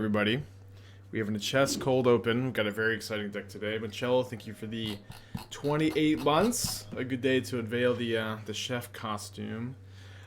everybody. We have a chest cold open. We've got a very exciting deck today. Michelle, thank you for the 28 months. A good day to unveil the chef costume.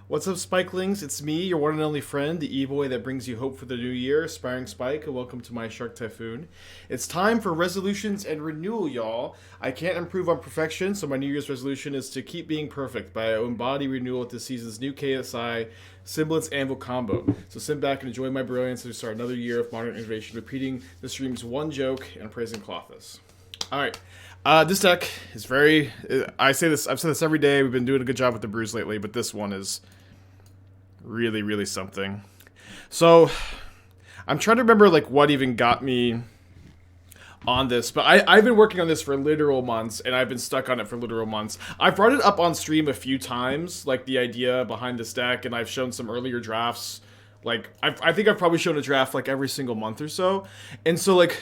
What's up, Spikelings? It's me, your one and only friend, the E-boy that brings you hope for the new year, Aspiring Spike, and welcome to my Shark Typhoon. It's time for resolutions and renewal, y'all. I can't improve on perfection, so my New Year's resolution is to keep being perfect by embody renewal with this season's new KSI Semblance Anvil combo. So sit back and enjoy my brilliance as we start another year of modern innovation, repeating the stream's one joke and praising Clothis. Alright. This deck is very... I've said this every day. We've been doing a good job with the brews lately, but this one is really, really something. So, I'm trying to remember, like, what even got me on this, but I've been working on this for literal months, and I've been stuck on it for literal months. I've brought it up on stream a few times, like, the idea behind this deck, and I've shown some earlier drafts. Like, I think I've probably shown a draft, like, every single month or so, and so, like...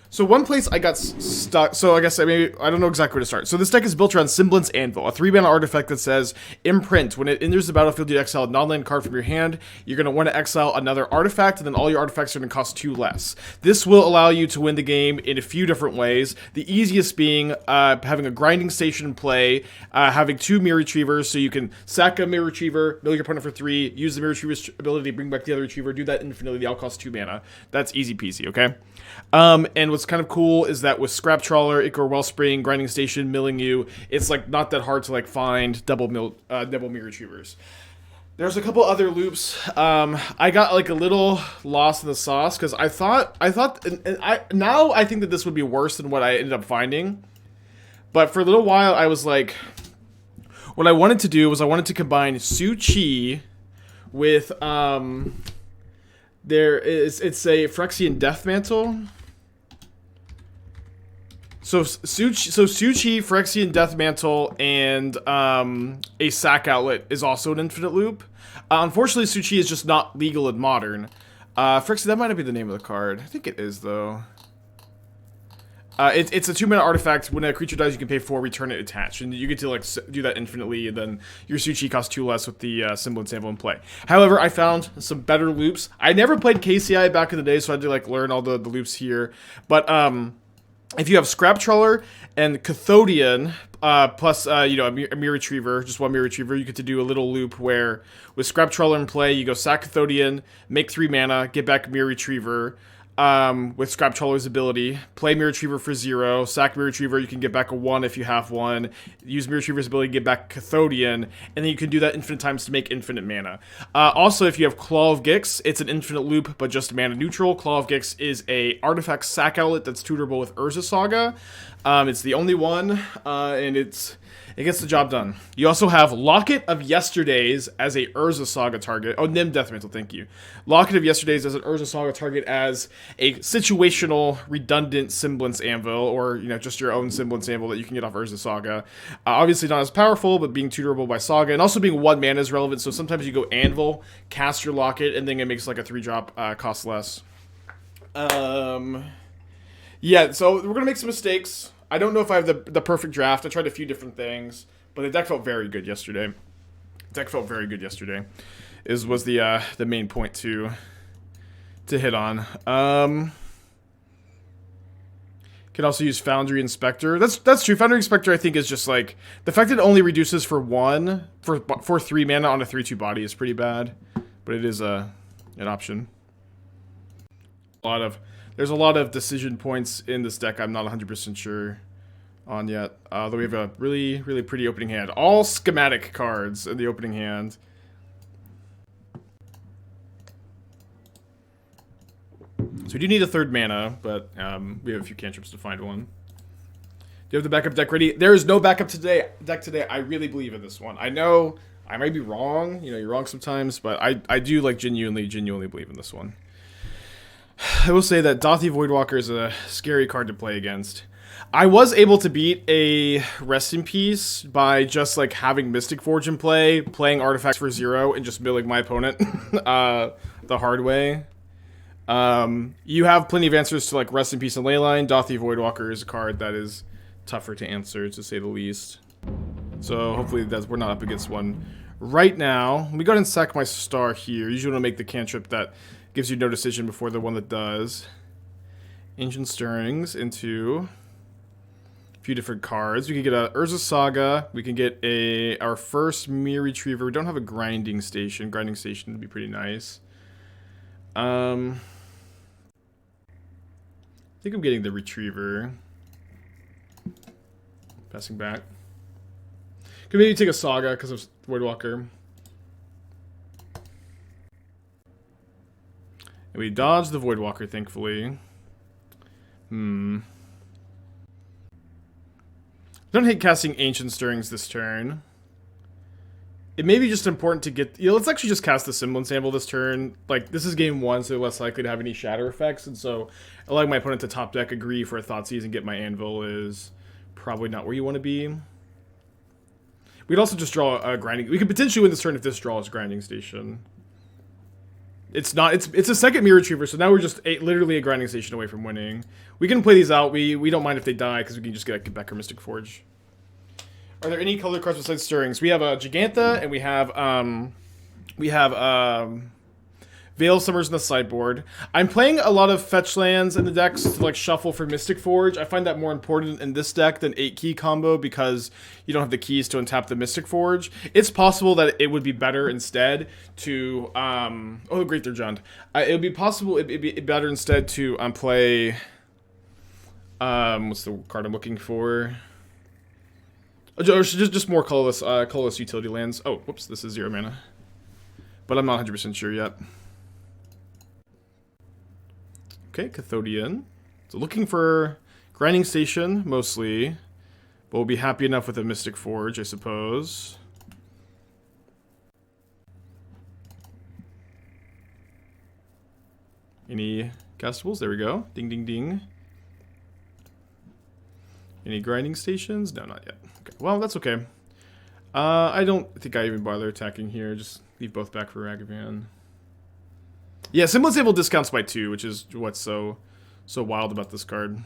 So one place I got stuck, so I guess I don't know exactly where to start. So this deck is built around Semblance Anvil, a 3-mana artifact that says, Imprint, when it enters the battlefield, you exile a non-land card from your hand, you're going to want to exile another artifact, and then all your artifacts are going to cost 2 less. This will allow you to win the game in a few different ways, the easiest being having a grinding station in play, having 2 Myr Retrievers, so you can sack a Myr Retriever, mill your opponent for 3, use the Myr Retriever's ability to bring back the other Retriever, do that infinitely, they all cost 2 mana. That's easy peasy, okay? And what's kind of cool is that with Scrap Trawler, Ichor Wellspring, Grinding Station, milling you, it's like not that hard to like find double Myr Retrievers. There's a couple other loops. I got like a little lost in the sauce because I thought, now I think that this would be worse than what I ended up finding. But for a little while, I was like, what I wanted to do was I wanted to combine Su Chi with it's a Phyrexian Death Mantle. So Su Chi, Phyrexian Death Mantle, and a sack outlet is also an infinite loop. Unfortunately, Su Chi is just not legal in Modern. Phyrexian, that might not be the name of the card. I think it is, though. It's a 2-mana artifact. When a creature dies, you can pay 4, return it attached. And you get to like do that infinitely, and then your Su Chi costs 2 less with the Semblance Anvil in play. However, I found some better loops. I never played KCI back in the day, so I had to like learn all the loops here. But if you have Scrap Trawler and Cathodion, plus a Myr Retriever, just one Myr Retriever, you get to do a little loop where with Scrap Trawler in play, you go sack Cathodion, make 3 mana, get back Myr Retriever. With Scrap Trawler's ability, play Myr Retriever for 0, sack Myr Retriever, you can get back a 1 if you have 1, use Myr Retriever's ability to get back Cathodion, and then you can do that infinite times to make infinite mana. Also, if you have Claw of Gix, it's an infinite loop, but just mana neutral. Claw of Gix is a artifact sack outlet that's tutorable with Urza Saga. It's the only one, and it gets the job done. You also have Locket of Yesterdays as a Urza Saga target. Oh, Nim Death Mantle, thank you. Locket of Yesterdays as an Urza Saga target as a situational, redundant Semblance Anvil, or, just your own Semblance Anvil that you can get off Urza Saga. Obviously not as powerful, but being tutorable by Saga, and also being 1 mana is relevant, so sometimes you go Anvil, cast your Locket, and then it makes like a 3-drop, cost less. Yeah, so we're going to make some mistakes. I don't know if I have the perfect draft. I tried a few different things, but the deck felt very good yesterday. Was the main point to hit on. Can also use Foundry Inspector. That's true. Foundry Inspector, I think, is just like the fact that it only reduces for 3 mana on a 3/2 body is pretty bad, but it is an option. There's a lot of decision points in this deck I'm not 100% sure on yet. Though we have a really, really pretty opening hand. All schematic cards in the opening hand. So we do need a 3rd mana, but we have a few cantrips to find one. Do you have the backup deck ready? There is no backup deck today. I really believe in this one. I know I might be wrong. You're wrong sometimes, but I do like genuinely believe in this one. I will say that Dauthi Voidwalker is a scary card to play against. I was able to beat a Rest in Peace by just like having Mystic Forge in play, playing artifacts for 0, and just milling my opponent the hard way. You have plenty of answers to like Rest in Peace and Leyline. Dauthi Voidwalker is a card that is tougher to answer, to say the least. So hopefully we're not up against one right now. Let me go ahead and sack my star here. Usually want to make the cantrip that Gives you no decision before the one that does. Ancient Stirrings into a few different cards. We can get a Urza Saga. We can get our first Myr Retriever. We don't have a grinding station. Grinding station would be pretty nice. I think I'm getting the Retriever. Passing back. Could maybe take a Saga because of Voidwalker. And we dodged the Voidwalker, thankfully. Don't hate casting Ancient Stirrings this turn. It may be just important to get... let's actually just cast the Semblance Anvil this turn. Like, this is game 1, so they're less likely to have any shatter effects. And so, allowing my opponent to top deck agree for a Thoughtseize and get my Anvil is probably not where you want to be. We'd also just draw a grinding... We could potentially win this turn if this draws grinding station. It's not... It's a second Myr Retriever, so now we're just literally a grinding station away from winning. We can play these out. We don't mind if they die, because we can just get back our Mystic Forge. Are there any color cards besides Stirrings? We have a Jegantha, and we have Veil Summers in the sideboard. I'm playing a lot of fetch lands in the decks to like shuffle for Mystic Forge. I find that more important in this deck than 8-key combo because you don't have the keys to untap the Mystic Forge. It's possible that it would be better instead to oh great, they're Jund. It would be possible it'd be better instead to play what's the card I'm looking for? Just more colorless utility lands. Oh, whoops, this is 0 mana. But I'm not 100% sure yet. Okay, Cathodion. So looking for grinding station, mostly. But we'll be happy enough with a Mystic Forge, I suppose. Any castables? There we go. Ding, ding, ding. Any grinding stations? No, not yet. Okay, well, that's okay. I don't think I even bother attacking here. Just leave both back for Ragavan. Yeah, Semblance Anvil discounts by 2, which is what's so wild about this card.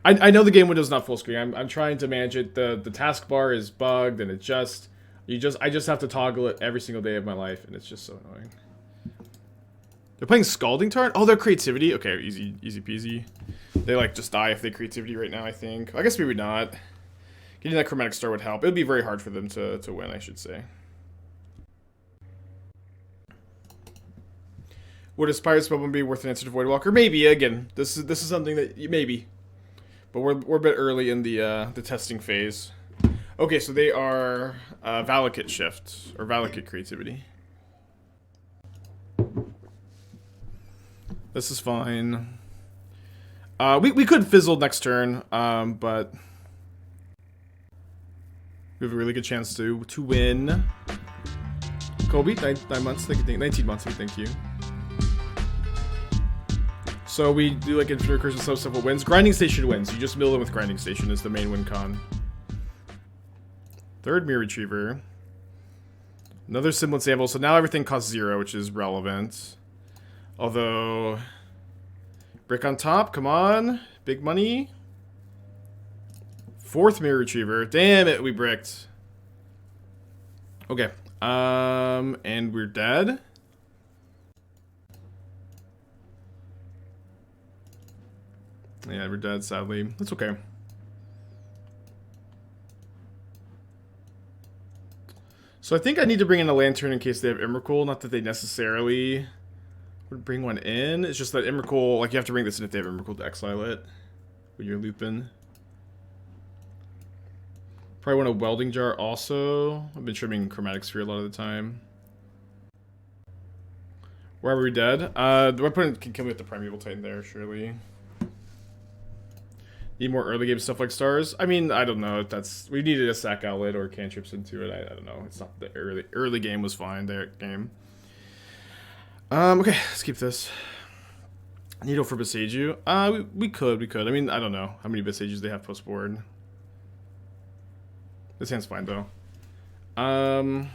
I know the game window's not full screen. I'm trying to manage it. The taskbar is bugged, and I just have to toggle it every single day of my life, and it's just so annoying. They're playing Scalding Tarn? Oh, they're Creativity? Okay, easy peasy. They like just die if they Creativity right now, I think. I guess maybe not. Getting that Chromatic Star would help. It would be very hard for them to win, I should say. Would a Spirit Spellbound be worth an answer to Voidwalker? Maybe. Again, this is something that maybe, but we're a bit early in the testing phase. Okay, so they are Valakut Shift or Valakut Creativity. This is fine. We could fizzle next turn, but we have a really good chance to win. Kobe, 9 months. 19 months. Thank you. So we do like Infinite Recursion stuff, simple wins. Grinding Station wins. You just mill them with Grinding Station is the main win con. Third Myr Retriever. Another Semblance Anvil. So now everything costs 0, which is relevant. Although, brick on top. Come on, big money. Fourth Myr Retriever. Damn it, we bricked. Okay. And we're dead. Yeah, we're dead, sadly. That's okay. So I think I need to bring in a Lantern in case they have Emrakul. Not that they necessarily would bring one in. It's just that Emrakul, like you have to bring this in if they have Emrakul to exile it when you're looping. Probably want a Welding Jar also. I've been trimming Chromatic Sphere a lot of the time. Why are we dead? My opponent can kill me with the Primeval Titan there, surely. Need more early game stuff like stars. I mean, I don't know if that's... We needed a sack outlet or cantrips into it. I don't know. It's not the early game was fine. Their game. Okay, let's keep this. Needle for Boseiju. We could. I mean, I don't know how many Boseijus they have post board. This hand's fine though. Let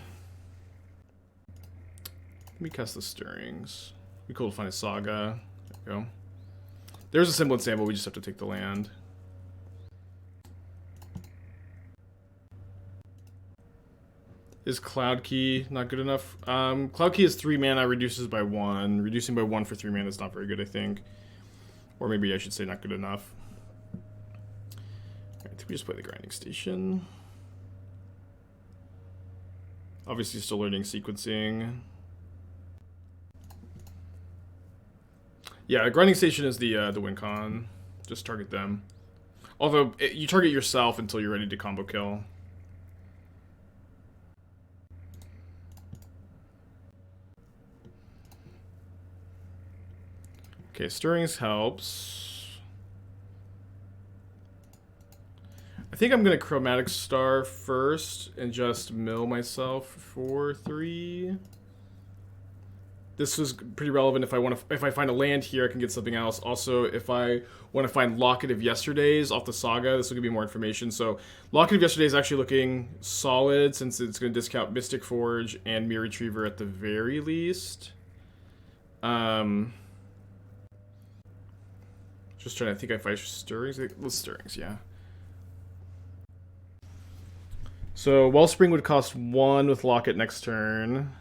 me cast the Stirrings. Be cool to find a Saga. There we go. There's a Semblance Anvil. We just have to take the land. Is Cloud Key not good enough? Cloud Key is 3 mana, reduces by 1. Reducing by 1 for 3 mana is not very good, I think. Or maybe I should say not good enough. Alright, we just play the Grinding Station. Obviously still learning sequencing. Yeah, Grinding Station is the win con. Just target them. Although, you target yourself until you're ready to combo kill. Okay, Stirrings helps. I think I'm gonna Chromatic Star first and just mill myself for 3. This is pretty relevant if I find a land here, I can get something else. Also, if I want to find Locket of Yesterdays off the Saga, this will give me more information. So, Locket of Yesterdays is actually looking solid since it's going to discount Mystic Forge and Myr Retriever at the very least. Just trying to think if I Stirrings. Let's Stirrings, yeah. So, Wellspring would cost 1 with Locket next turn.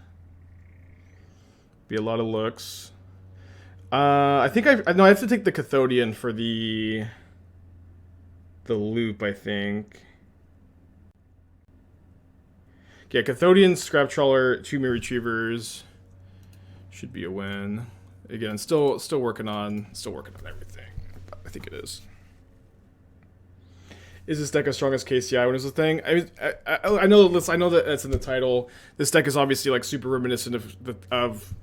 Be a lot of looks. I think no, I have to take the Cathodion for the loop, I think. Yeah, Cathodion, Scrap Trawler, 2 Myr Retrievers. Should be a win. Again, still working on everything. I think it is. Is this deck as strong as KCI when it's a thing? I mean, I know that that's in the title. This deck is obviously like super reminiscent of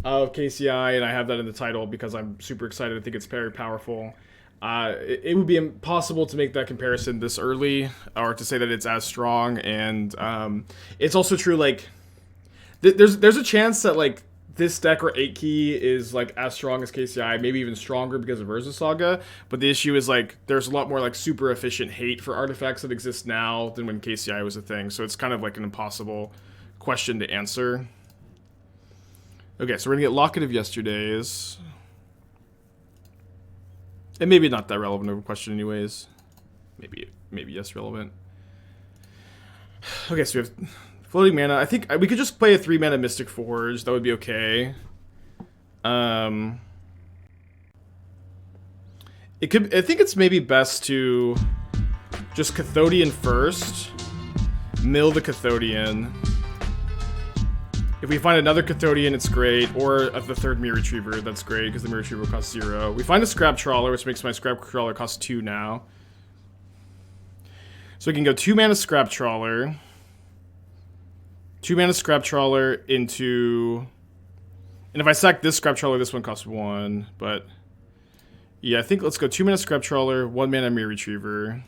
KCI, and I have that in the title because I'm super excited. I think it's very powerful. It would be impossible to make that comparison this early, or to say that it's as strong. And it's also true, like there's a chance that like this deck or 8 key is like as strong as KCI, maybe even stronger because of Urza Saga. But the issue is like there's a lot more like super efficient hate for artifacts that exist now than when KCI was a thing. So it's kind of like an impossible question to answer. Okay, so we're gonna get Locket of Yesterdays. And maybe not that relevant of a question anyways. Maybe yes, relevant. Okay, so we have floating mana. I think we could just play a 3 mana Mystic Forge. That would be okay. I think it's maybe best to just Cathodion first. Mill the Cathodion. If we find another Cathodion, it's great. Or the 3rd Myr Retriever, that's great, because the Myr Retriever will cost 0. We find a Scrap Trawler, which makes my Scrap Trawler cost 2 now. So we can go 2 mana Scrap Trawler. 2 mana Scrap Trawler into... And if I sack this Scrap Trawler, this one costs 1. But, yeah, I think let's go 2 mana Scrap Trawler, 1 mana Myr Retriever.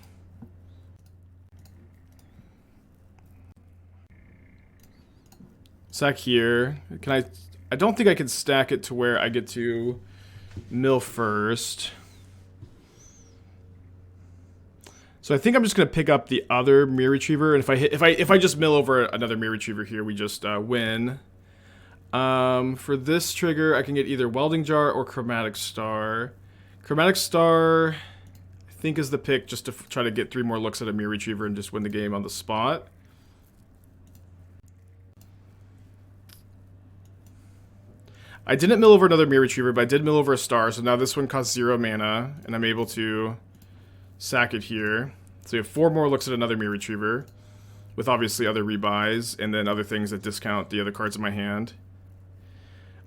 Sack here. I don't think I can stack it to where I get to mill first. So I think I'm just gonna pick up the other Myr Retriever, and if I just mill over another Myr Retriever here, we just win. For this trigger, I can get either Welding Jar or Chromatic Star. Chromatic Star, I think, is the pick just to try to get 3 more looks at a Myr Retriever and just win the game on the spot. I didn't mill over another Myr Retriever, but I did mill over a Star, so now this one costs 0 mana, and I'm able to sack it here. So we have 4 more looks at another Myr Retriever, with obviously other rebuys, and then other things that discount the other cards in my hand.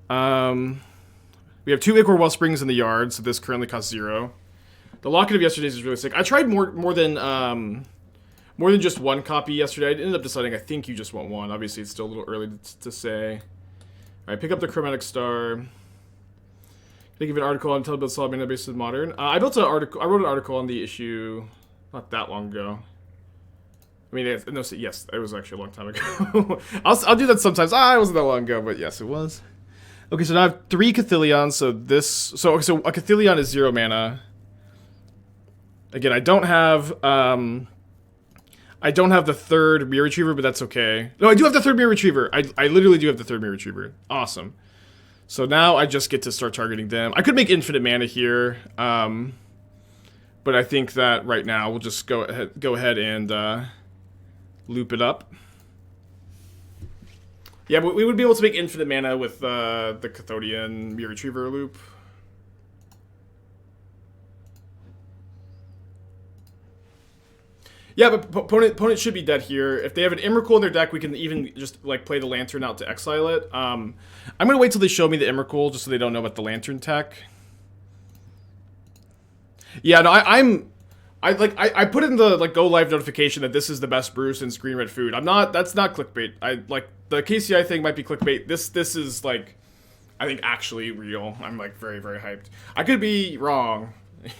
We have 2 Ichor Wellsprings in the yard, so this currently costs 0. The Locket of Yesterdays is really sick. I tried more than just 1 copy yesterday. I ended up deciding I think you just want 1. Obviously, it's still a little early to say. Alright, pick up the Chromatic Star. Can I give an article on Telebuild Solid Mana based in Modern? I wrote an article on the issue not that long ago. I mean, no, yes, it was actually a long time ago. I'll do that sometimes. It wasn't that long ago, but yes, it was. Okay, so now I have 3 Cathilions, so a Cathilion is 0 mana. Again, I don't have the 3rd Myr Retriever, but that's okay. No, I do have the 3rd Myr Retriever. I literally do have the 3rd Myr Retriever. Awesome. So now I just get to start targeting them. I could make infinite mana here, but I think that right now we'll just go ahead and loop it up. Yeah, but we would be able to make infinite mana with the Cathodion Myr Retriever loop. Yeah, but opponent should be dead here. If they have an Emrakul in their deck, we can even just like play the Lantern out to exile it. I'm gonna wait till they show me the Emrakul just so they don't know about the Lantern tech. Yeah, no, I put in the like go live notification that this is the best brew since Green Red Food. I'm not. That's not clickbait. I like the KCI thing might be clickbait. This is like, I think actually real. I'm like very hyped. I could be wrong,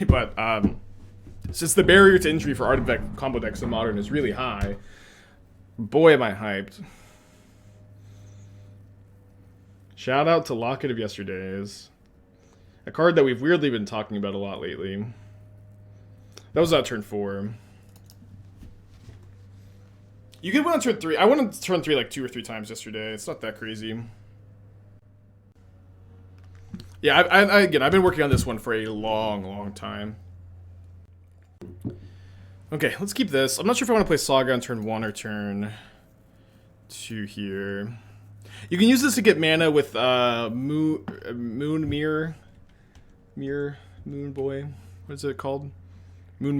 but since the barrier to entry for artifact combo decks in Modern is really high, boy am I hyped. Shout out to Locket of Yesterdays, a card that we've weirdly been talking about a lot lately. That was turn 4. You could win on turn 3. I won on turn 3 like 2 or 3 times yesterday. It's not that crazy. Yeah, again, I've been working on this one for a long time. Okay, let's keep this. I'm not sure if I want to play Saga on turn 1 or turn 2 here. You can use this to get mana with Moon Boy. What is it called? Myr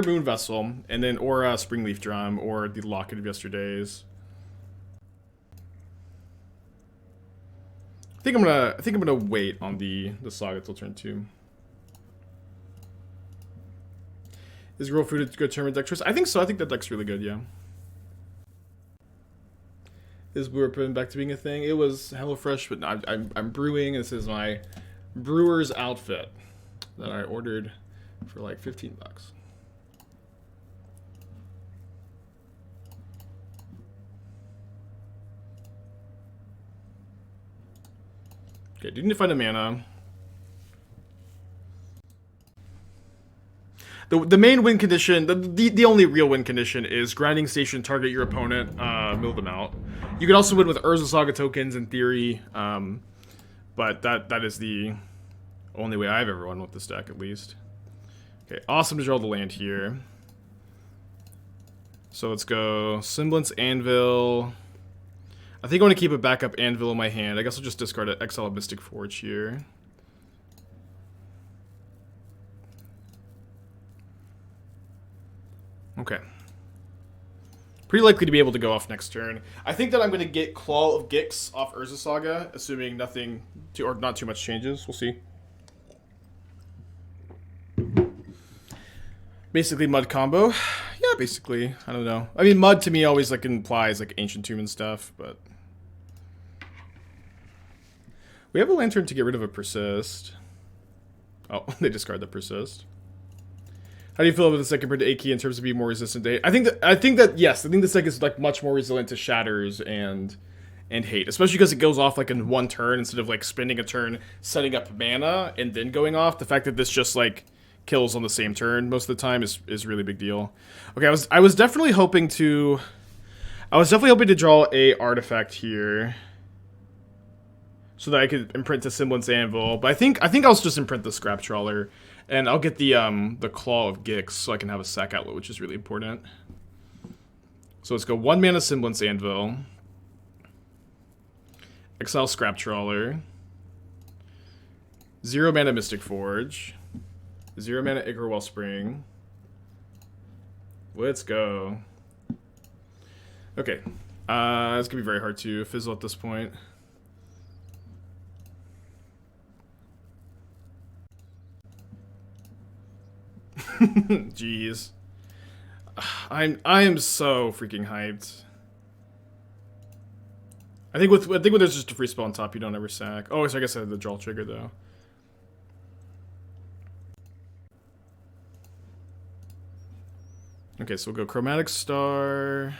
Moonvessel, and then or Springleaf Drum, or the Locket of Yesterdays. I think I'm gonna wait on the Saga till turn 2. Is Real Food a good tournament deck choice? I think so. I think that deck's really good. Yeah. Is Brewer putting back to being a thing? It was HelloFresh, but I'm brewing. This is my brewer's outfit that I ordered for like $15. Okay, do need to find a mana. The main win condition, the only real win condition is grinding station, target your opponent, mill them out. You can also win with Urza Saga tokens in theory, but that is the only way I've ever won with this deck, at least. Okay, awesome to draw the land here. So let's go Semblance Anvil. I think I want to keep a backup Anvil in my hand. I guess I'll just discard it, exile a Mystic Forge here. Okay. Pretty likely to be able to go off next turn. I think that I'm going to get Claw of Gix off Urza Saga, assuming nothing or not too much changes. We'll see. Basically mud combo. Yeah, basically. I don't know. I mean, mud to me always like implies like Ancient Tomb and stuff, but we have a Lantern to get rid of a Persist. Oh, they discard the Persist. How do you feel about this deck compared to Aki in terms of being more resistant to hate? I think that yes, I think this deck is like much more resilient to shatters and hate, especially because it goes off like in one turn instead of like spending a turn setting up mana and then going off. The fact that this just like kills on the same turn most of the time is really big deal. Okay, I was definitely hoping to draw a artifact here so that I could imprint the Semblance Anvil, but I think I'll just imprint the Scrap Trawler, and I'll get the Claw of Gix so I can have a sack outlet, which is really important. So let's go 1 mana Semblance Anvil, exile Scrap Trawler, 0 mana Mystic Forge, 0 mana Ichor Wellspring. Let's go. Okay, it's gonna be very hard to fizzle at this point. Jeez. I am so freaking hyped. I think when there's just a free spell on top, you don't ever sack. Oh, so I guess I had the draw trigger though. Okay, so we'll go Chromatic Star,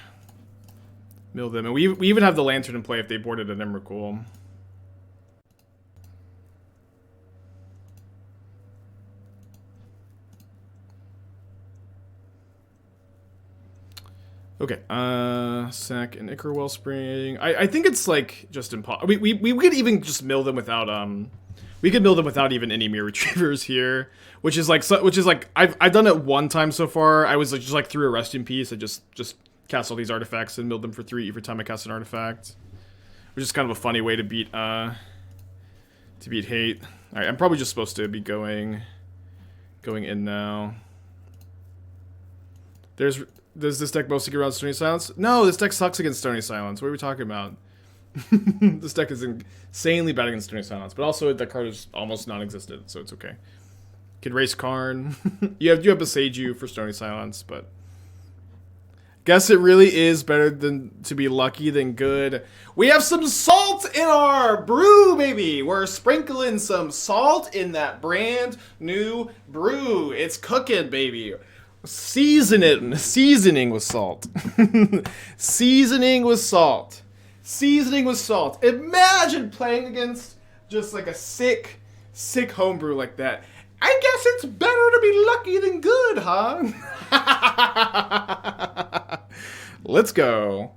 mill them, and we even have the Lantern in play if they boarded an Emrakul. Okay, sack and Ichor Wellspring. I think it's like just impossible. We could even just mill them without we could mill them without even any Myr Retrievers here, which is like I've done it one time so far. I was like just through a Rest in Peace. I just cast all these artifacts and milled them for 3 every time I cast an artifact. which is kind of a funny way to beat hate. All right, I'm probably just supposed to be going in now. Does this deck mostly get around Stony Silence? No, this deck sucks against Stony Silence. What are we talking about? This deck is insanely bad against Stony Silence, but also that card is almost non-existent, so it's okay. Could race Karn. you have Boseiju for Stony Silence, but guess it really is better than to be lucky than good. We have some salt in our brew, baby. We're sprinkling some salt in that brand new brew. It's cooking, baby. Seasoning with salt. Seasoning with salt. Seasoning with salt. Imagine playing against just like a sick homebrew like that. I guess it's better to be lucky than good, huh? Let's go.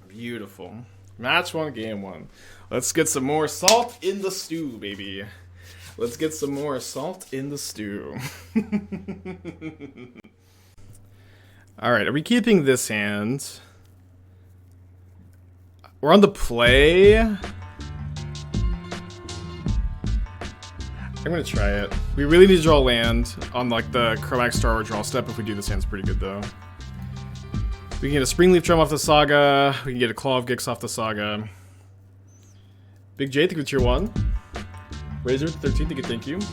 Beautiful. Match 1, game 1. Let's get some more salt in the stew, baby. Let's get some more salt in the stew. Alright, are we keeping this hand? We're on the play. I'm gonna try it. We really need to draw land on like the Chromatic Star or draw step. If we do, this hand's pretty good though. We can get a Springleaf Drum off the Saga. We can get a Claw of Gix off the Saga. Big J, thank you for tier 1. Razor 13, thank you. Did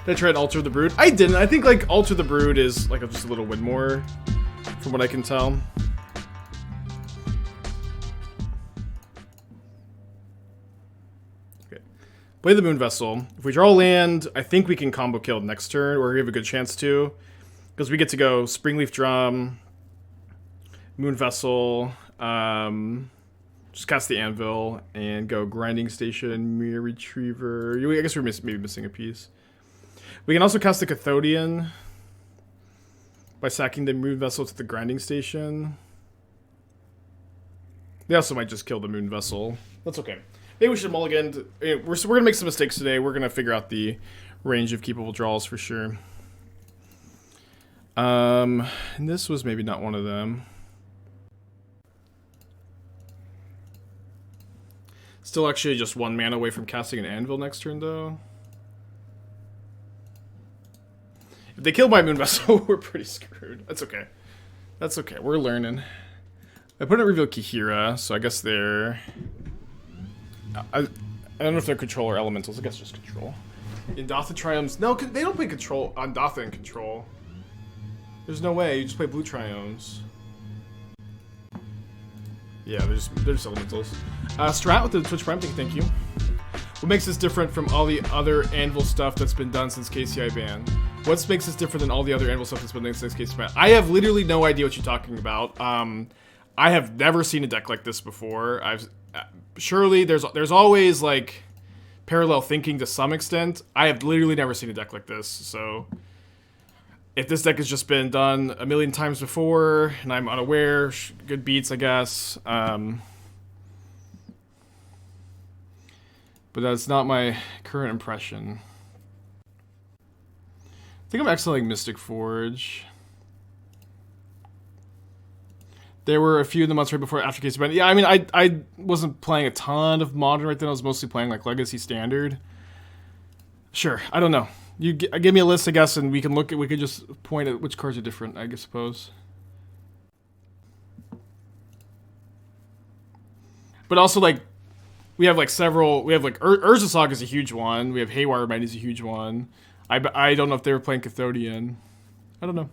I try and Alter the Brood? I didn't. I think like Alter the Brood is like just a little win more, from what I can tell. Okay. Play the Moonvessel. If we draw land, I think we can combo kill next turn, or we have a good chance to. Because we get to go Springleaf Drum, Moonvessel, just cast the Anvil, and go Grinding Station, Myr Retriever. I guess we're maybe missing a piece. We can also cast the Cathodion by sacking the Moonvessel to the Grinding Station. They also might just kill the Moonvessel. That's okay. Maybe we should mulligan. We're going to make some mistakes today. We're going to figure out the range of keepable draws for sure. And this was maybe not one of them. Still actually just 1 mana away from casting an Anvil next turn, though. If they kill my Moonvessel, we're pretty screwed. That's okay. That's okay. We're learning. I put in reveal Kihira, so I guess they're... I don't know if they're control or elementals. I guess just control. Jegantha Triomes... No, they don't play control. Jegantha in control. There's no way. You just play blue Triomes. Yeah, they're just elementals. Strat with the Twitch Prime, thank you. What makes this different from all the other Anvil stuff that's been done since KCI ban? What makes this different than all the other Anvil stuff that's been done since KCI ban? I have literally no idea what you're talking about. I have never seen a deck like this before. Surely there's always like parallel thinking to some extent. I have literally never seen a deck like this, so if this deck has just been done a million times before and I'm unaware, good beats, I guess. But that's not my current impression. I think I'm exiling Mystic Forge. There were a few in the months right before after KC ban. Yeah, I mean, I wasn't playing a ton of Modern right then. I was mostly playing like Legacy Standard. Sure, I don't know. You give me a list, I guess, and we could just point at which cards are different, I suppose. But also, like, we have like Urza Saga is a huge one. We have Haywire Mite is a huge one. I don't know if they were playing Cathodion. I don't know.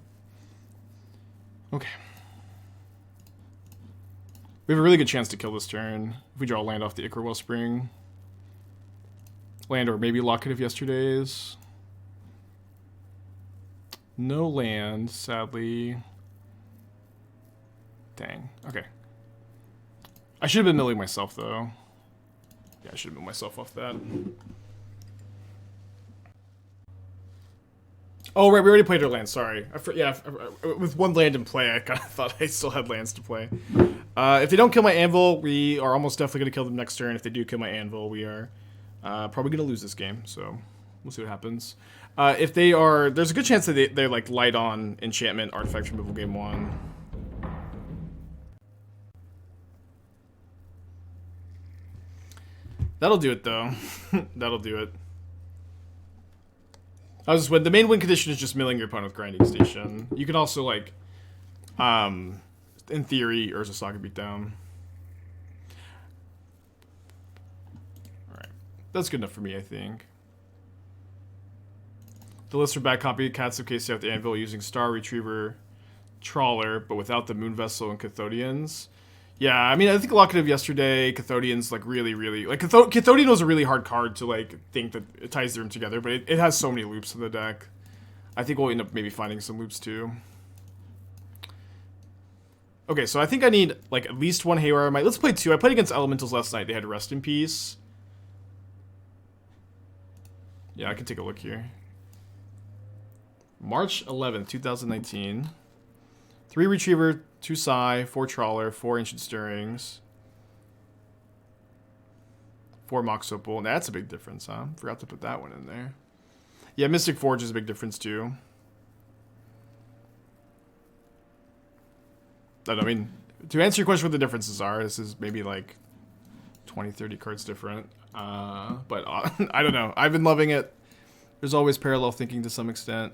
Okay. We have a really good chance to kill this turn if we draw a land off the Ichor Wellspring. Land or maybe Locket of Yesterdays. No land, sadly. Dang. Okay. I should have been milling myself, though. Yeah, I should have milled myself off that. Oh, right, we already played our land, sorry. With 1 land in play, I kind of thought I still had lands to play. If they don't kill my Anvil, we are almost definitely going to kill them next turn. If they do kill my Anvil, we are probably going to lose this game, so we'll see what happens. If they are, there's a good chance that they're like light on enchantment artifact removal game 1. That'll do it though. That'll do it. The main win condition is just milling your opponent with Grinding Station. You can also like, in theory, Urza Saga beatdown. Alright. That's good enough for me, I think. The list for bad copycats of KCI with the Anvil using Star, Retriever, Trawler, but without the Moonvessel and Cathodians. Yeah, I mean, I think Locket of Yesterday, Cathodian's like really, like Cathodian was a really hard card to like think that it ties them together, but it has so many loops in the deck. I think we'll end up maybe finding some loops too. Okay, so I think I need like at least one Haywire Mite. Let's play 2. I played against Elementals last night. They had Rest in Peace. Yeah, I can take a look here. March 11th, 2019. 3 Retriever, 2 Psy, 4 Trawler, 4 Ancient Stirrings, 4 Mox Opal. That's a big difference, huh? Forgot to put that one in there. Yeah, Mystic Forge is a big difference too. I mean, to answer your question what the differences are, this is maybe like 20, 30 cards different. But I don't know. I've been loving it. There's always parallel thinking to some extent.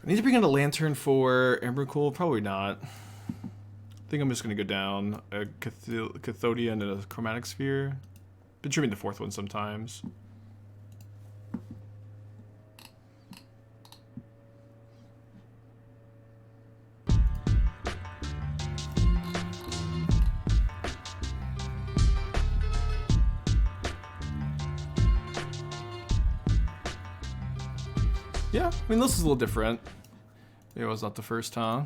I need to bring in a Lantern for Emrakul? Probably not. I think I'm just going to go down a Cathodian and a Chromatic Sphere. Been trimming the 4th one sometimes. Yeah, I mean, this is a little different. It was not the first, huh?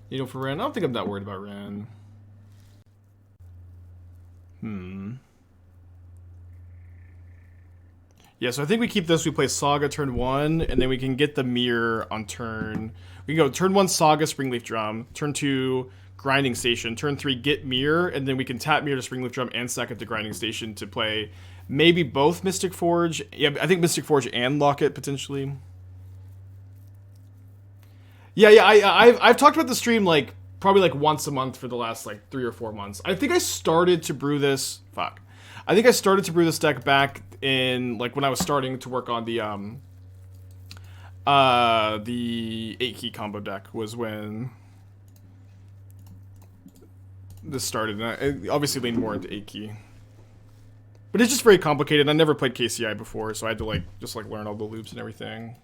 You know, for Ren, I don't think I'm that worried about Ren. Yeah, so I think we keep this. We play Saga turn 1, and then we can get the Myr on turn. We can go turn 1 Saga, Springleaf Drum. Turn 2, Grinding Station. Turn 3, get Myr, and then we can tap Myr to Springleaf Drum and sack it to Grinding Station to play maybe both Mystic Forge. Yeah, I think Mystic Forge and Locket, potentially. Yeah, I've talked about the stream like probably like once a month for the last like 3 or 4 months. I think I started to brew this. I think I started to brew this deck back in like when I was starting to work on the 8-key combo deck was when this started. And I obviously leaned more into 8-key, but it's just very complicated. I never played KCI before, so I had to like just like learn all the loops and everything.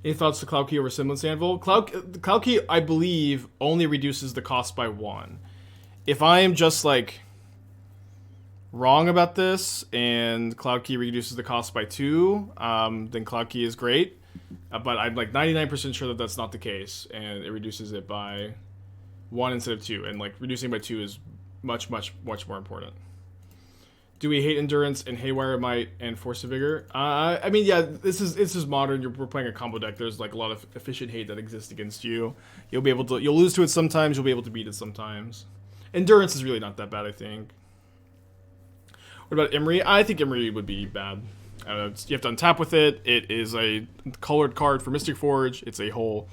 Any thoughts to Cloud Key over Semblance Anvil? Cloud Key, I believe, only reduces the cost by 1. If I am just, like, wrong about this, and Cloud Key reduces the cost by 2, then Cloud Key is great. But I'm, like, 99% sure that that's not the case, and it reduces it by 1 instead of 2. And, like, reducing by 2 is much, much, much more important. Do we hate Endurance and Haywire Mite and Force of Vigor? I mean, yeah, this is modern. We're playing a combo deck. There's like a lot of efficient hate that exists against you. You'll lose to it sometimes. You'll be able to beat it sometimes. Endurance is really not that bad, I think. What about Emery? I think Emery would be bad. You have to untap with it. It is a colored card for Mystic Forge. It's a whole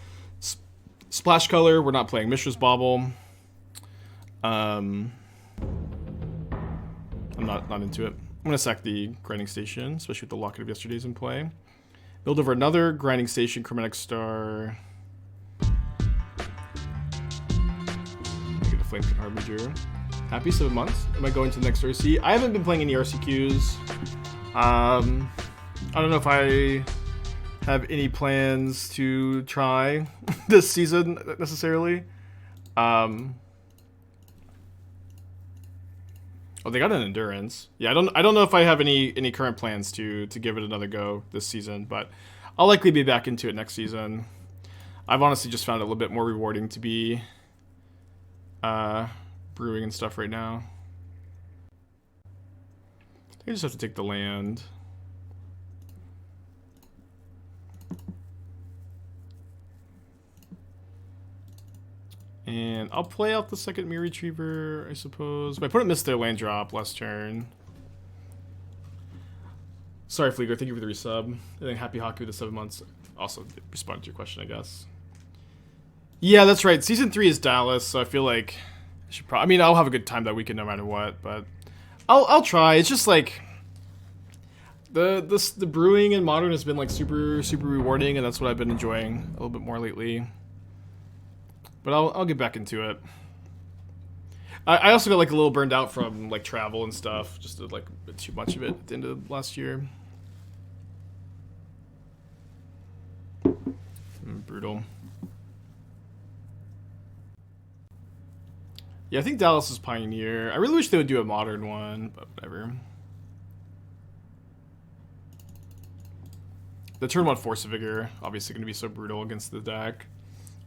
splash color. We're not playing Mishra's Bauble. I'm not into it. I'm going to sack the Grinding Station, especially with the Locket of Yesterdays in play. Build over another Grinding Station, Chromatic Star. Get a Flame Harbinger. Happy 7 months. Am I going to the next RC? I haven't been playing any RCQs. I don't know if I have any plans to try this season necessarily. Oh, they got an Endurance. Yeah, I don't know if I have any current plans to give it another go this season, but I'll likely be back into it next season. I've honestly just found it a little bit more rewarding to be brewing and stuff right now. I just have to take the land. And I'll play out the second Myr Retriever, I suppose. My opponent missed their land drop last turn. Sorry, Fleeger, thank you for the resub. And then Happy Hockey with the 7 months. Also responded to your question, I guess. Yeah, that's right. Season 3 is Dallas, so I feel like I should probably... I mean, I'll have a good time that weekend no matter what, but I'll try. It's just like the brewing in Modern has been like super rewarding, and that's what I've been enjoying a little bit more lately. But I'll get back into it. I also got like a little burned out from like travel and stuff. Just did like a bit too much of it at the end of last year. Brutal. Yeah, I think Dallas is Pioneer. I really wish they would do a modern one, but whatever. The turn 1 Force of Vigor, obviously going to be so brutal against the deck.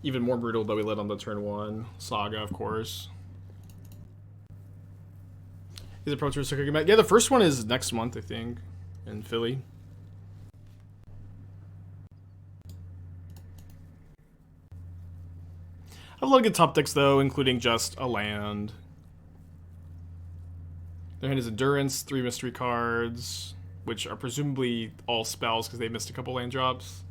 Even more brutal that we led on the turn 1. Saga, of course. Is it Pro Tour Circuit Match? Yeah, the first one is next month, I think, in Philly. I have a lot of good top decks, though, including just a land. Their hand is Endurance, 3 mystery cards, which are presumably all spells because they missed a couple land drops.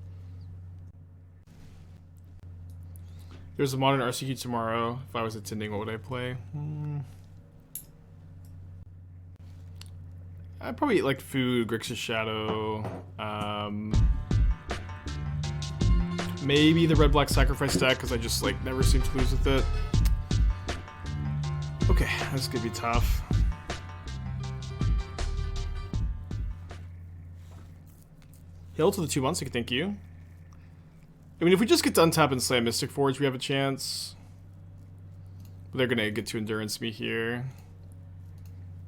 There's a modern RCQ tomorrow. If I was attending, what would I play? I'd probably eat like food, Grixis Shadow. Maybe the red-black sacrifice deck because I just like never seem to lose with it. Okay, that's gonna be tough. Hail to the 2 months, thank you. I mean, if we just get to untap and slam Mystic Forge, we have a chance. But they're gonna get to Endurance me here.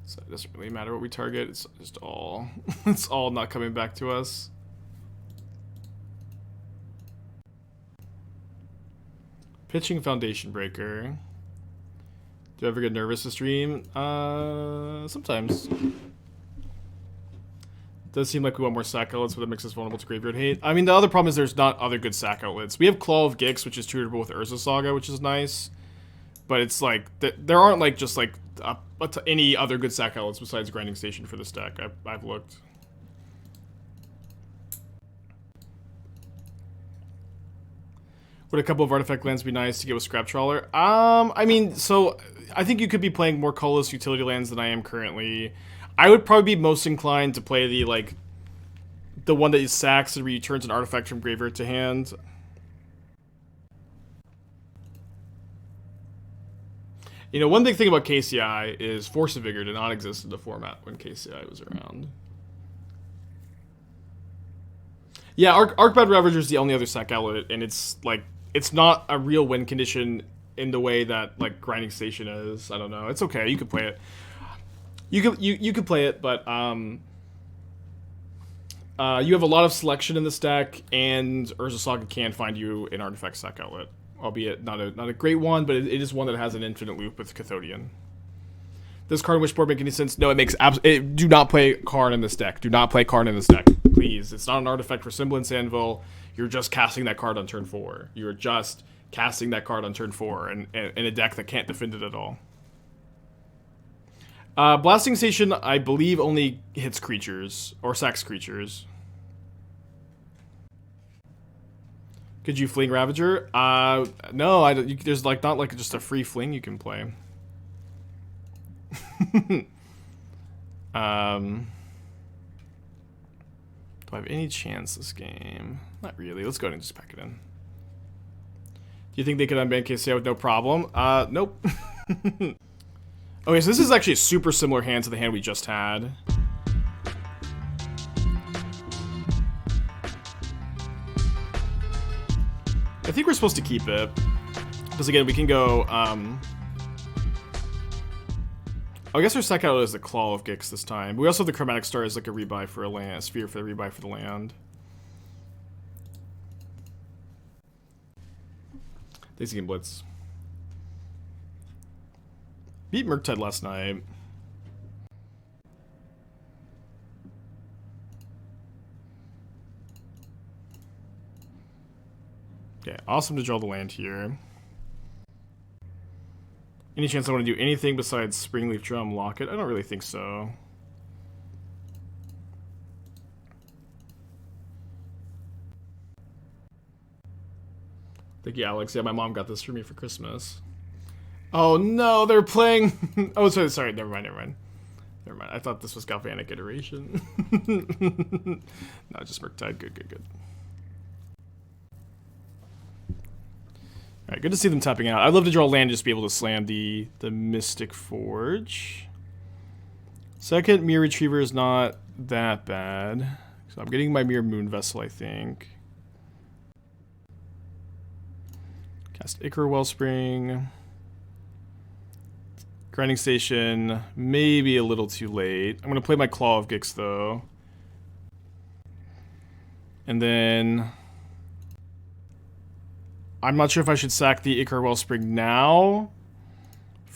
So it doesn't really matter what we target, it's just all it's all not coming back to us. Pitching Foundation Breaker. Do I ever get nervous to stream? Sometimes. Does seem like we want more sack outlets, but it makes us vulnerable to graveyard hate. I mean, the other problem is there's not other good sack outlets. We have Claw of Gix, which is tunable with Urza Saga, which is nice. But it's like, there aren't like just like any other good sack outlets besides Grinding Station for this deck. I've looked. Would a couple of artifact lands be nice to get with Scrap Trawler? I mean, so I think you could be playing more colorless utility lands than I am currently. I would probably be most inclined to play the one that sacks and returns an artifact from graveyard to hand. You know, one big thing about KCI is Force of Vigor did not exist in the format when KCI was around. Yeah, Arcbound Ravager is the only other sack outlet, and it's like, it's not a real win condition in the way that like Grinding Station is. I don't know. It's okay. You can play it. You could play it, but you have a lot of selection in this deck, and Urza Saga can find you an artifact sack outlet, albeit not a great one, but it is one that has an infinite loop with Cathodion. Does Karn Wishboard make any sense? No, it makes do not play Karn in this deck. Do not play Karn in this deck, please. It's not an artifact for Semblance Anvil. You're just casting that card on turn 4. You're just casting that card on turn 4 in a deck that can't defend it at all. Blasting Station, I believe, only hits creatures, or sacks creatures. Could you fling Ravager? No, there's like not like just a free fling you can play. Do I have any chance this game? Not really. Let's go ahead and just pack it in. Do you think they could unban KCI with no problem? Nope. Okay, so this is actually a super similar hand to the hand we just had. I think we're supposed to keep it. Because again, we can go, oh, I guess our second outlet is the Claw of Gix this time. We also have the Chromatic Star as like a rebuy for a land, a sphere for the rebuy for the land. Daisy Game Blitz. Beat Murktide last night. Okay, awesome to draw the land here. Any chance I want to do anything besides Springleaf Drum Locket? I don't really think so. Thank you, Alex. Yeah, my mom got this for me for Christmas. Oh no, they're playing... Oh, sorry, never mind. I thought this was Galvanic Iteration. No, just Murktide. Good. Alright, good to see them tapping out. I'd love to draw land just to be able to slam the Mystic Forge. Second, Myr Retriever is not that bad. So I'm getting my Myr Moonvessel, I think. Cast Ichor Wellspring. Grinding Station, maybe a little too late. I'm going to play my Claw of Gix, though. And then... I'm not sure if I should sack the Ichor Wellspring now.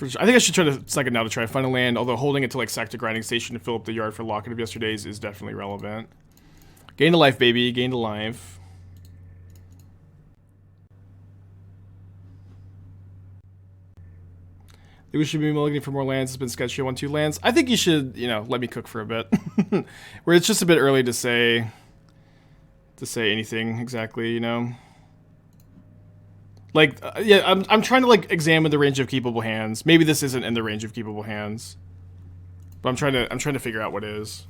I think I should try to sack it now to try to find a land, although holding it to like sack to Grinding Station to fill up the yard for Locket of Yesterdays is definitely relevant. Gain to life, baby. Gain to life. I think we should be mulliganing for more lands. It's been sketchy. I want 2 lands. I think you should, you know, let me cook for a bit. Where it's just a bit early to say anything exactly, you know. Like, yeah, I'm trying to like examine the range of keepable hands. Maybe this isn't in the range of keepable hands, but I'm trying to figure out what is.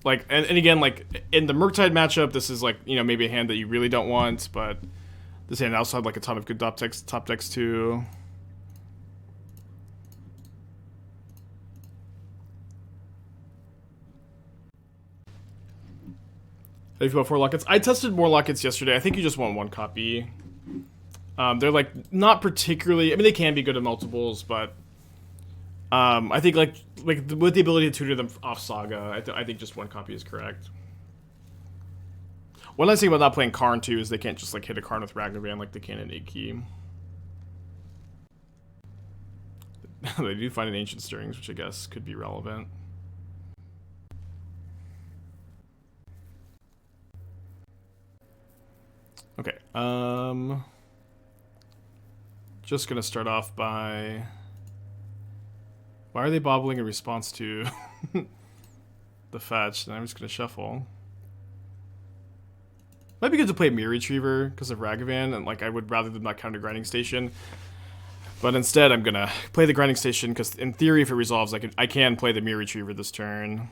Like, and again, like in the Murktide matchup, this is like, you know, maybe a hand that you really don't want, but this hand also had like a ton of good top decks too. How do you feel about 4 Lockets? I tested more Lockets yesterday. I think you just want 1 copy. They're like not particularly. I mean, they can be good at multiples, but I think like with the ability to tutor them off Saga, I think just 1 copy is correct. One nice thing about not playing Karn too is they can't just like hit a Karn with Ragnavan like they can in 8 key. They do find an Ancient Stirrings, which I guess could be relevant. Okay, just gonna start off by... Why are they bobbling in response to the fetch? Then I'm just gonna shuffle. Might be good to play Myr Retriever because of Ragavan, and like I would rather than not counter Grinding Station. But instead, I'm gonna play the Grinding Station because in theory, if it resolves, I can play the Myr Retriever this turn.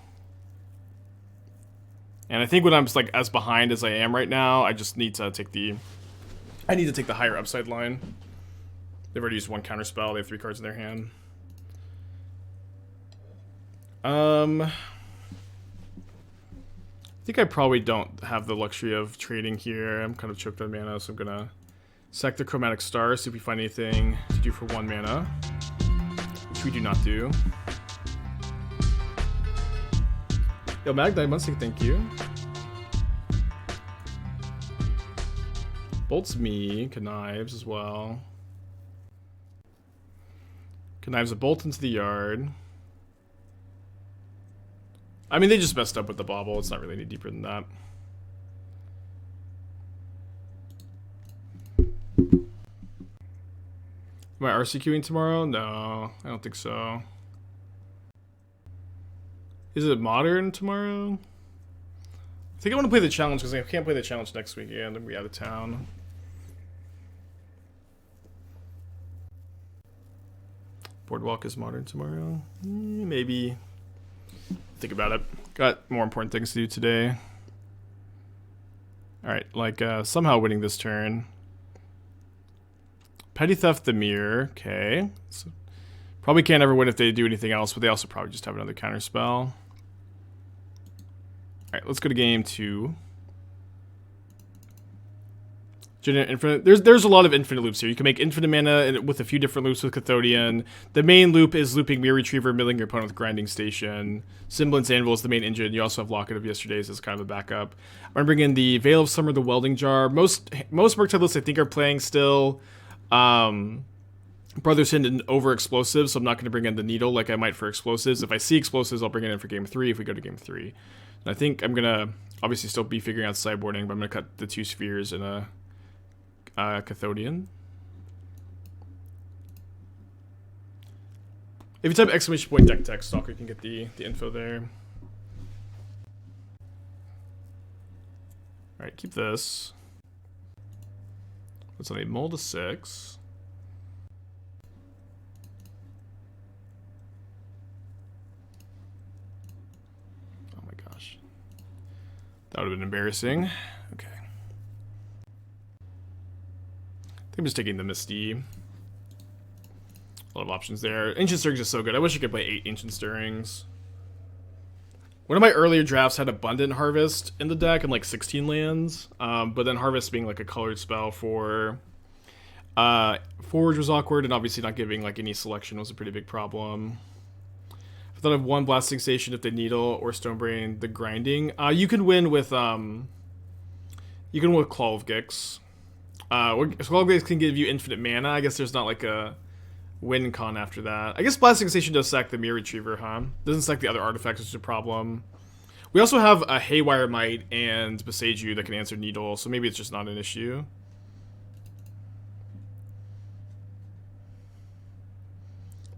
And I think when I'm just like as behind as I am right now, I just need to take the... I need to take the higher upside line. They've already used 1 counter spell. They have 3 cards in their hand. I think I probably don't have the luxury of trading here. I'm kind of choked on mana, so I'm gonna sack the Chromatic Star, see if we find anything to do for 1 mana, which we do not do. Yo, Mag9 Muncie, thank you. Bolts me, Connives as well. Connives a bolt into the yard. I mean, they just messed up with the bobble. It's not really any deeper than that. Am I RCQing tomorrow? No, I don't think so. Is it modern tomorrow? I think I want to play the challenge because I can't play the challenge next weekend. I'm going to be out of town. Boardwalk is modern tomorrow. Maybe. Think about it. Got more important things to do today. Alright, like somehow winning this turn. Petty Theft the Myr. Okay. So probably can't ever win if they do anything else, but they also probably just have another counter spell. Alright, let's go to game 2. Infinite. There's a lot of infinite loops here. You can make infinite mana with a few different loops with Cathodion. The main loop is looping Myr Retriever, milling your opponent with Grinding Station. Semblance Anvil is the main engine. You also have Locket of Yesterdays as kind of a backup. I'm gonna bring in the Veil of Summer, the Welding Jar. Most Murktide lists I think are playing still Brother's Hint and over explosives, so I'm not gonna bring in the Needle like I might for explosives. If I see explosives, I'll bring it in for game 3 if we go to game 3. And I think I'm gonna obviously still be figuring out sideboarding, but I'm gonna cut the 2 spheres in a Cathodion. If you type exclamation point deck tech stalker, you can get the info there. Alright, keep this. What's on a mold of 6? Oh my gosh. That would have been embarrassing. Okay. I think I'm just taking the Misty. A lot of options there. Ancient Stirrings is so good. I wish I could play 8 Ancient Stirrings. One of my earlier drafts had Abundant Harvest in the deck and like 16 lands, but then Harvest being like a colored spell for Forge was awkward, and obviously not giving like any selection was a pretty big problem. I thought of one Blasting Station if they Needle or Stonebrain the Grinding. You can win with Claw of Gix. Claw of Gix can give you infinite mana. I guess there's not like a win con after that. I guess Blasting Station does sack the Myr Retriever, huh? Doesn't sack the other artifacts, which is a problem. We also have a Haywire Mite and Boseiju that can answer Needle, so maybe it's just not an issue.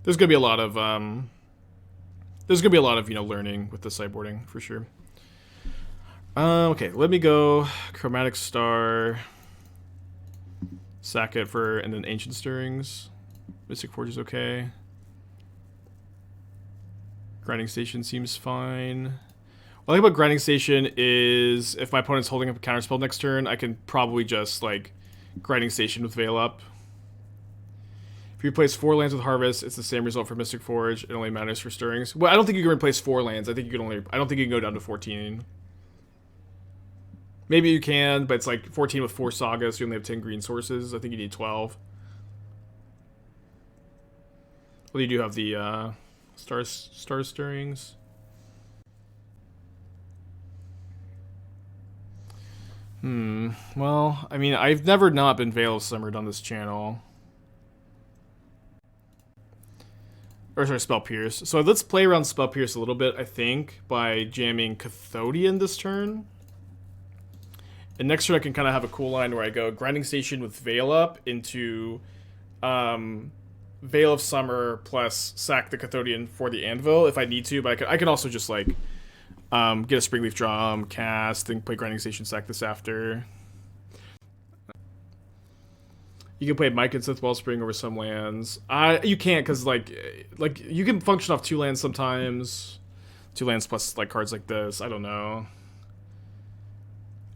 There's gonna be a lot of learning with the sideboarding for sure. Okay, let me go Chromatic Star, sack it for, and then Ancient Stirrings. Mystic Forge is okay. Grinding Station seems fine. What I like about Grinding Station is if my opponent's holding up a counterspell next turn, I can probably just like Grinding Station with Veil Up. If you replace 4 lands with Harvest, it's the same result for Mystic Forge. It only matters for Stirrings. Well, I don't think you can replace 4 lands. I don't think you can go down to 14. Maybe you can, but it's like 14 with 4 Sagas, so you only have 10 green sources. I think you need 12. Well, you do have the Star Stirrings. Well, I mean, I've never not been Veil of Summered on this channel. Or sorry, Spell Pierce. So let's play around Spell Pierce a little bit, I think, by jamming Cathodion this turn. And next turn I can kind of have a cool line where I go Grinding Station with Veil Up into Veil of Summer plus sack the Cathodion for the Anvil if I need to, but I can also just like get a Springleaf Drum, cast, then play Grinding Station, sack this after. You can play Mike and Ichor Wellspring over some lands. You can't because like you can function off 2 lands sometimes. 2 lands plus like cards like this. I don't know.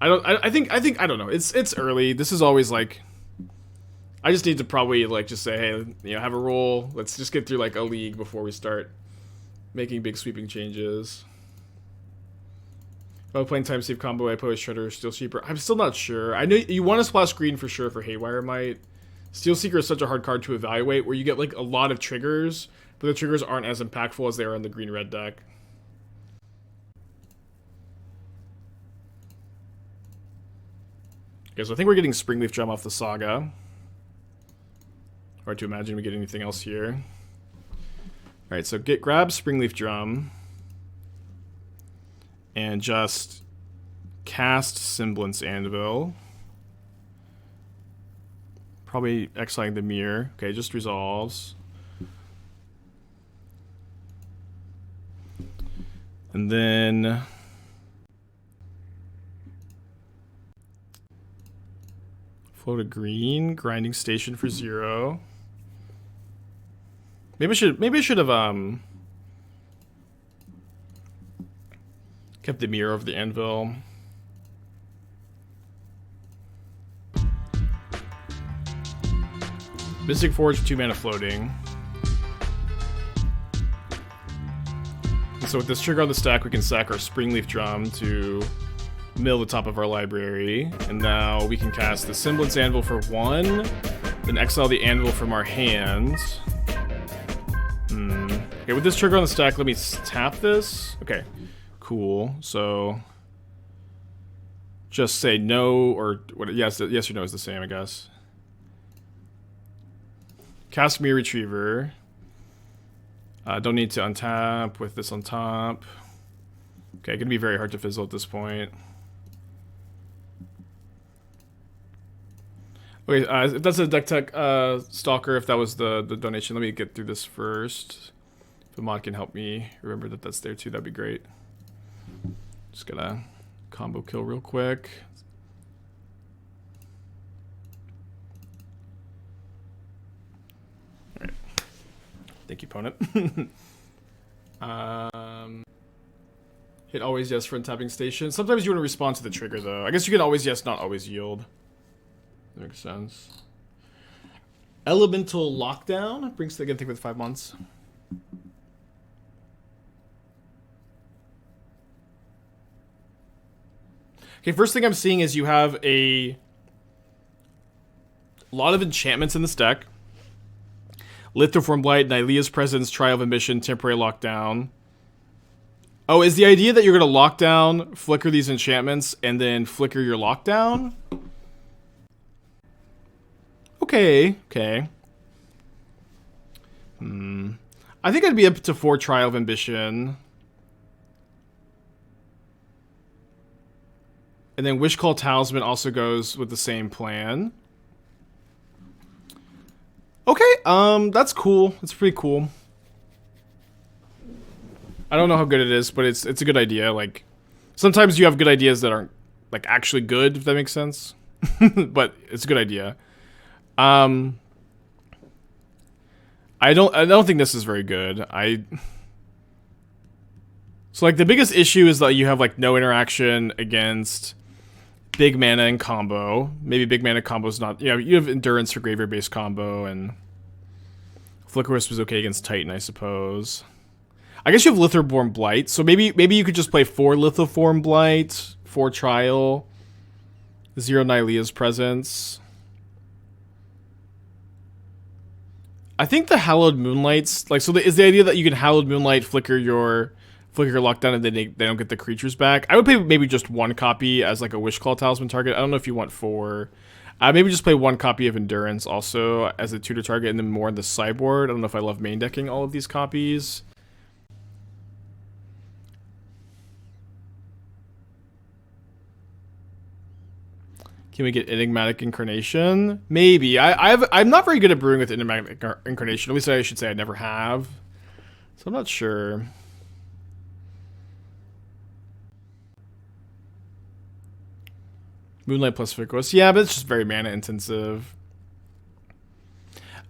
I don't know. It's early. This is always like. I just need to probably like just say, hey, you know, have a roll. Let's just get through like a league before we start making big sweeping changes. If I'm playing time save combo, I play Shredder or Steel Seeker. I'm still not sure. I know you want to splash green for sure for Haywire Mite. Steel Seeker is such a hard card to evaluate where you get like a lot of triggers, but the triggers aren't as impactful as they are in the green-red deck. Okay, so I think we're getting Springleaf Drum off the Saga. Hard to imagine we get anything else here. Alright, so grab Springleaf Drum. And just cast Semblance Anvil. Probably exiling the Myr. Okay, just resolves. And then float a green, Grinding Station for 0. Maybe I should have kept the Myr over the Anvil. Mystic Forge, 2 mana floating. And so with this trigger on the stack, we can sack our Springleaf Drum to mill the top of our library. And now we can cast the Semblance Anvil for 1, then exile the Anvil from our hands. Okay, with this trigger on the stack, let me tap this. Okay, cool. So just say no or what? Yes or no is the same, I guess. Cast Myr Retriever. Don't need to untap with this on top. Okay, gonna be very hard to fizzle at this point. Okay, if that's a deck tech stalker, if that was the donation, let me get through this first. If a mod can help me remember that that's there too, that'd be great. Just gotta combo kill real quick. All right. Thank you, opponent. Hit always yes for untapping station. Sometimes you want to respond to the trigger though. I guess you can always yes, not always yield. That makes sense. Elemental Lockdown brings the Jegantha with 5 months. Okay, first thing I'm seeing is you have a lot of enchantments in this deck. Lithoform Blight, Nylea's Presence, Trial of Ambition, Temporary Lockdown. Oh, is the idea that you're going to lock down, flicker these enchantments, and then flicker your lockdown? Okay, okay. I think I'd be up to 4 Trial of Ambition. And then Wishcall Talisman also goes with the same plan. Okay, that's cool. It's pretty cool. I don't know how good it is, but it's a good idea. Like, sometimes you have good ideas that aren't, like, actually good, if that makes sense. But it's a good idea. I don't think this is very good. So, like, the biggest issue is that you have, like, no interaction against big mana and combo. Maybe big mana combo is not... you have Endurance for Graveyard-based combo, and Flicker Wisp is okay against Titan, I suppose. I guess you have Lithoform Blight, so maybe you could just play 4 Lithoform Blight, 4 Trial, 0 Nylea's Presence. I think the Hallowed Moonlights, like, so is the idea that you can Hallowed Moonlight, flicker your lockdown, and then they don't get the creatures back? I would play maybe just 1 copy as, like, a Wishclaw Talisman target. I don't know if you want 4. Maybe just play 1 copy of Endurance also as a tutor target, and then more in the sideboard. I don't know if I love main decking all of these copies. Can we get Enigmatic Incarnation? Maybe. I'm not very good at brewing with Enigmatic Incarnation. At least I should say I never have. So I'm not sure. Moonlight plus Ficus. Yeah, but it's just very mana intensive.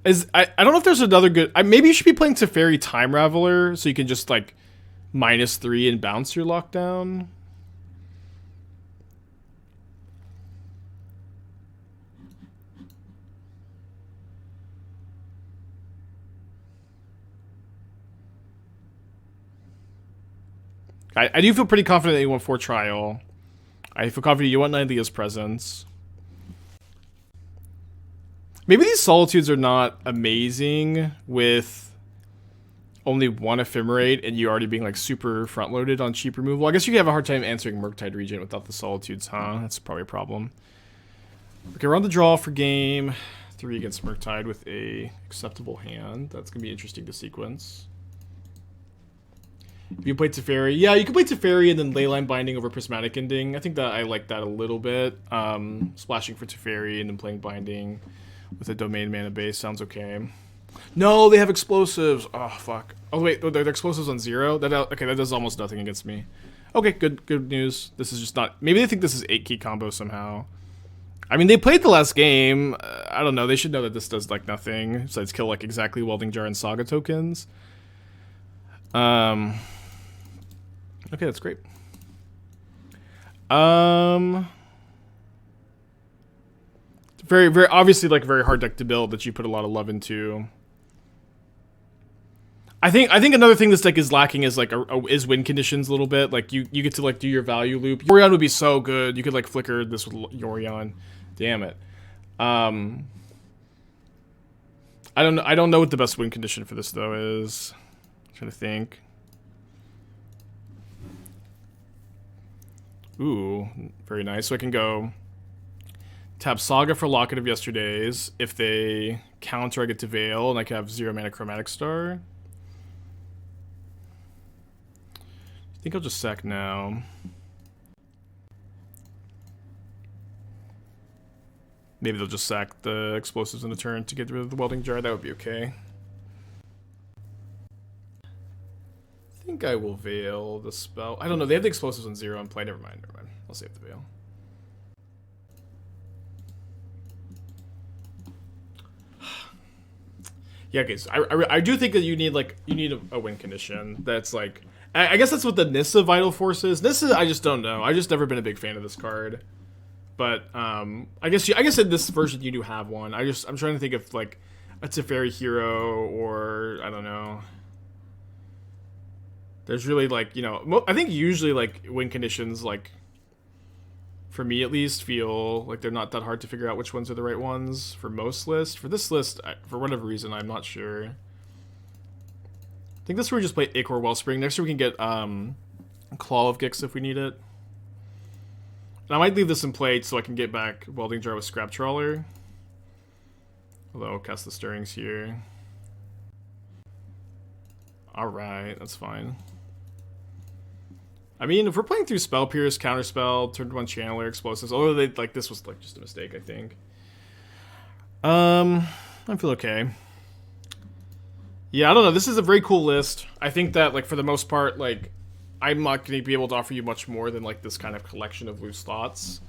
I don't know if there's another good... maybe you should be playing Teferi Time Raveler so you can just, like, -3 and bounce your lockdown. I do feel pretty confident that you want 4 Trial. I feel confident you want Nylea's Presence. Maybe these Solitudes are not amazing with only 1 Ephemerate and you already being, like, super front-loaded on cheap removal. I guess you could have a hard time answering Murktide Regent without the Solitudes, huh? That's probably a problem. Okay, we're on the draw for game 3 against Murktide with a acceptable hand. That's going to be interesting to sequence. If you play Teferi, yeah, you can play Teferi and then Leyline Binding over Prismatic Ending. I think that I like that a little bit. Splashing for Teferi and then playing Binding with a Domain mana base sounds okay. No, they have explosives. Oh, fuck. Oh, wait, they're explosives on 0? Okay, that does almost nothing against me. Okay, good news. This is just not... Maybe they think this is 8-key combo somehow. I mean, they played the last game. I don't know. They should know that this does, like, nothing besides kill, like, exactly Welding Jar and Saga tokens. Okay, that's great. Very, very obviously, like, very hard deck to build that you put a lot of love into. I think another thing this deck is lacking is, like, is win conditions a little bit. Like, you get to, like, do your value loop. Yorion would be so good. You could, like, flicker this with Yorion. Damn it. I don't know what the best win condition for this though is. I'm trying to think. Ooh, very nice. So I can go tap Saga for Locket of Yesterdays. If they counter, I get to Veil, and I can have 0 mana Chromatic Star. I think I'll just sack now. Maybe they'll just sack the explosives in a turn to get rid of the Welding Jar. That would be okay. think I will Veil the spell. I don't know. They have the explosives on 0 and play. Never mind. Never mind. I'll save the Veil. Yeah, okay. So I do think that you need a win condition that's like. I guess that's what the Nissa Vital Force is. Nissa, I just don't know. I just never been a big fan of this card. But I guess in this version you do have one. I'm trying to think of like a Teferi hero or I don't know. There's really like, you know, I think usually like win conditions, like for me at least, feel like they're not that hard to figure out which ones are the right ones for most lists. For this list, for whatever reason, I'm not sure. I think this is where we just play Ichor Wellspring. Next year we can get Claw of Gix if we need it. And I might leave this in play so I can get back Welding Jar with Scrap Trawler. Although I'll cast the Stirrings here. Alright, that's fine. I mean, if we're playing through Spell Pierce, Counterspell, Turn 1 Channeler, Explosives, although they like this was like just a mistake, I think. I feel okay. Yeah, I don't know. This is a very cool list. I think that like for the most part, like I'm not going to be able to offer you much more than like this kind of collection of loose thoughts.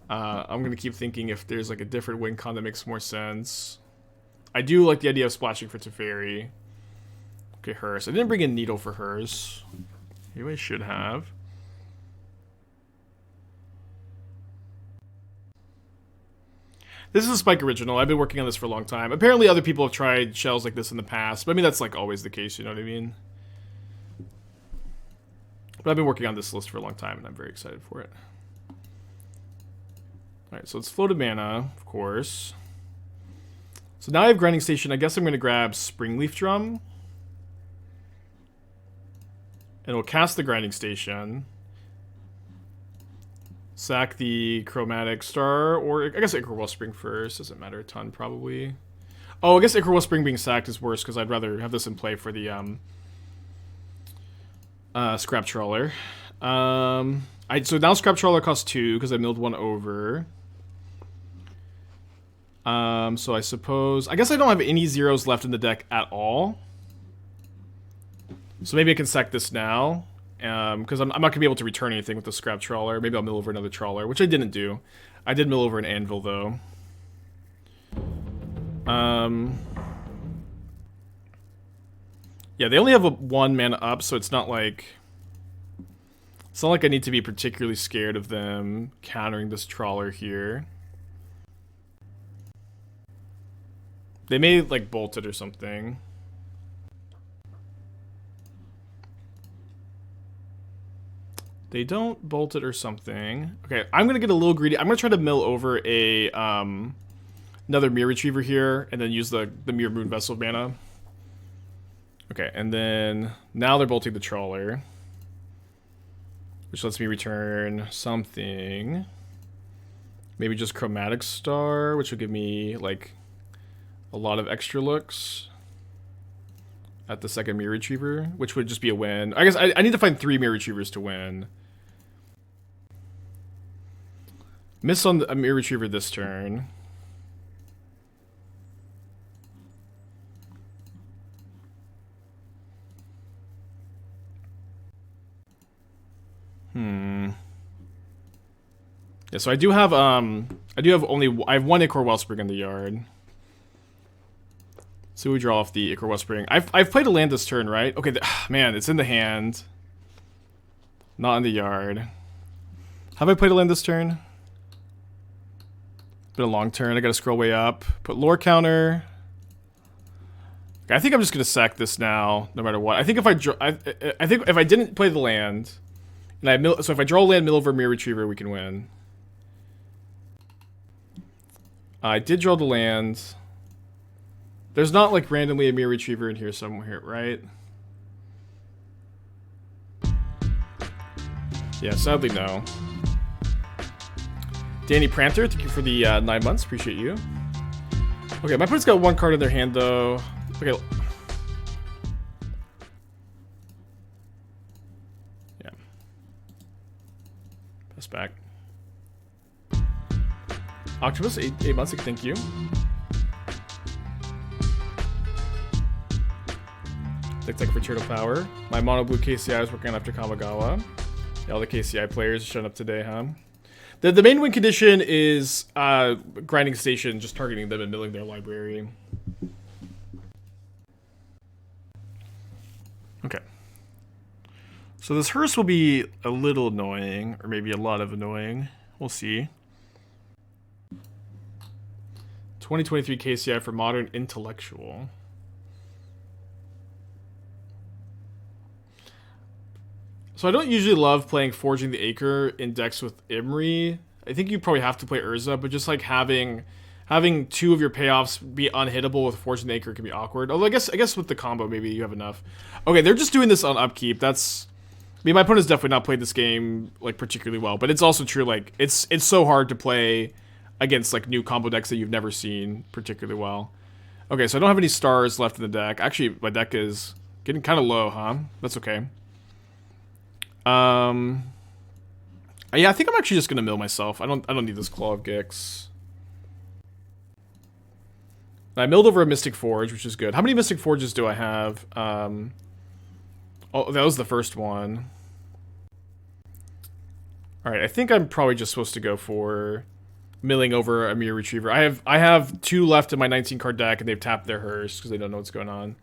I'm going to keep thinking if there's like a different win con that makes more sense. I do like the idea of splashing for Teferi. Okay, hers. I didn't bring in Needle for hers. Maybe I should have. This is a Spike original. I've been working on this for a long time. Apparently other people have tried shells like this in the past. But I mean, that's like always the case, you know what I mean? But I've been working on this list for a long time, and I'm very excited for it. Alright, so it's floated mana, of course. So now I have Grinding Station. I guess I'm going to grab Springleaf Drum. And we'll cast the Grinding Station. Sack the Chromatic Star, or I guess Ichor Wellspring first. Doesn't matter a ton, probably. Oh, I guess Ichor Wellspring being sacked is worse, because I'd rather have this in play for the Scrap Trawler. So now Scrap Trawler costs 2, because I milled 1 over. So I suppose... I guess I don't have any 0s left in the deck at all. So maybe I can sack this now. Because I'm not going to be able to return anything with the Scrap Trawler. Maybe I'll mill over another Trawler, which I didn't do. I did mill over an Anvil, though. Yeah, they only have a 1 mana up, so it's not like... It's not like I need to be particularly scared of them countering this Trawler here. They may, like, bolt it or something. They don't bolt it or something. Okay, I'm going to get a little greedy. I'm going to try to mill over a another Myr Retriever here, and then use the Myr Moonvessel mana. Okay, and then now they're bolting the Trawler, which lets me return something. Maybe just Chromatic Star, which will give me, like, a lot of extra looks at the second Myr Retriever, which would just be a win. I guess I need to find 3 Myr Retrievers to win. Miss on a Myr Retriever this turn. Yeah, so I have 1 Ichor Wellspring in the yard. So we draw off the Ichor Wellspring. I've played a land this turn, right? Okay, man, it's in the hand. Not in the yard. Have I played a land this turn? Been a long turn. I gotta scroll way up. Put lore counter. Okay, I think I'm just gonna sack this now, no matter what. I think if I think if I didn't play the land, and so if I draw a land, mill over Myr Retriever, we can win. I did draw the land. There's not, like, randomly a Myr Retriever in here somewhere, right? Yeah, sadly, no. Danny Pranter, thank you for the 9 months. Appreciate you. Okay, my opponent's got 1 card in their hand, though. Okay. Yeah. Pass back. Octopus, 8 months, thank you. Tech for Turtle Power. My mono blue KCI is working on after Kamigawa. Yeah, all the KCI players showing up today, huh? The main win condition is grinding station, just targeting them and milling their library. Okay. So this hearse will be a little annoying, or maybe a lot of annoying. We'll see. 2023 KCI for Modern Intellectual. So I don't usually love playing Forging the Acre in decks with Imri. I think you probably have to play Urza, but just like having two of your payoffs be unhittable with Forging the Acre can be awkward. Although I guess with the combo maybe you have enough. Okay, they're just doing this on upkeep. That's, I mean, my opponent's definitely not played this game like particularly well, but it's also true like it's so hard to play against like new combo decks that you've never seen particularly well. Okay, so I don't have any stars left in the deck. Actually, my deck is getting kind of low, huh? That's okay. Yeah, I think I'm actually just gonna mill myself. I don't need this Claw of Gix. I milled over a Mystic Forge, which is good. How many Mystic Forges do I have? Oh, that was the first one. Alright, I think I'm probably just supposed to go for milling over a Myr Retriever. I have 2 left in my 19 card deck, and they've tapped their hearse because they don't know what's going on.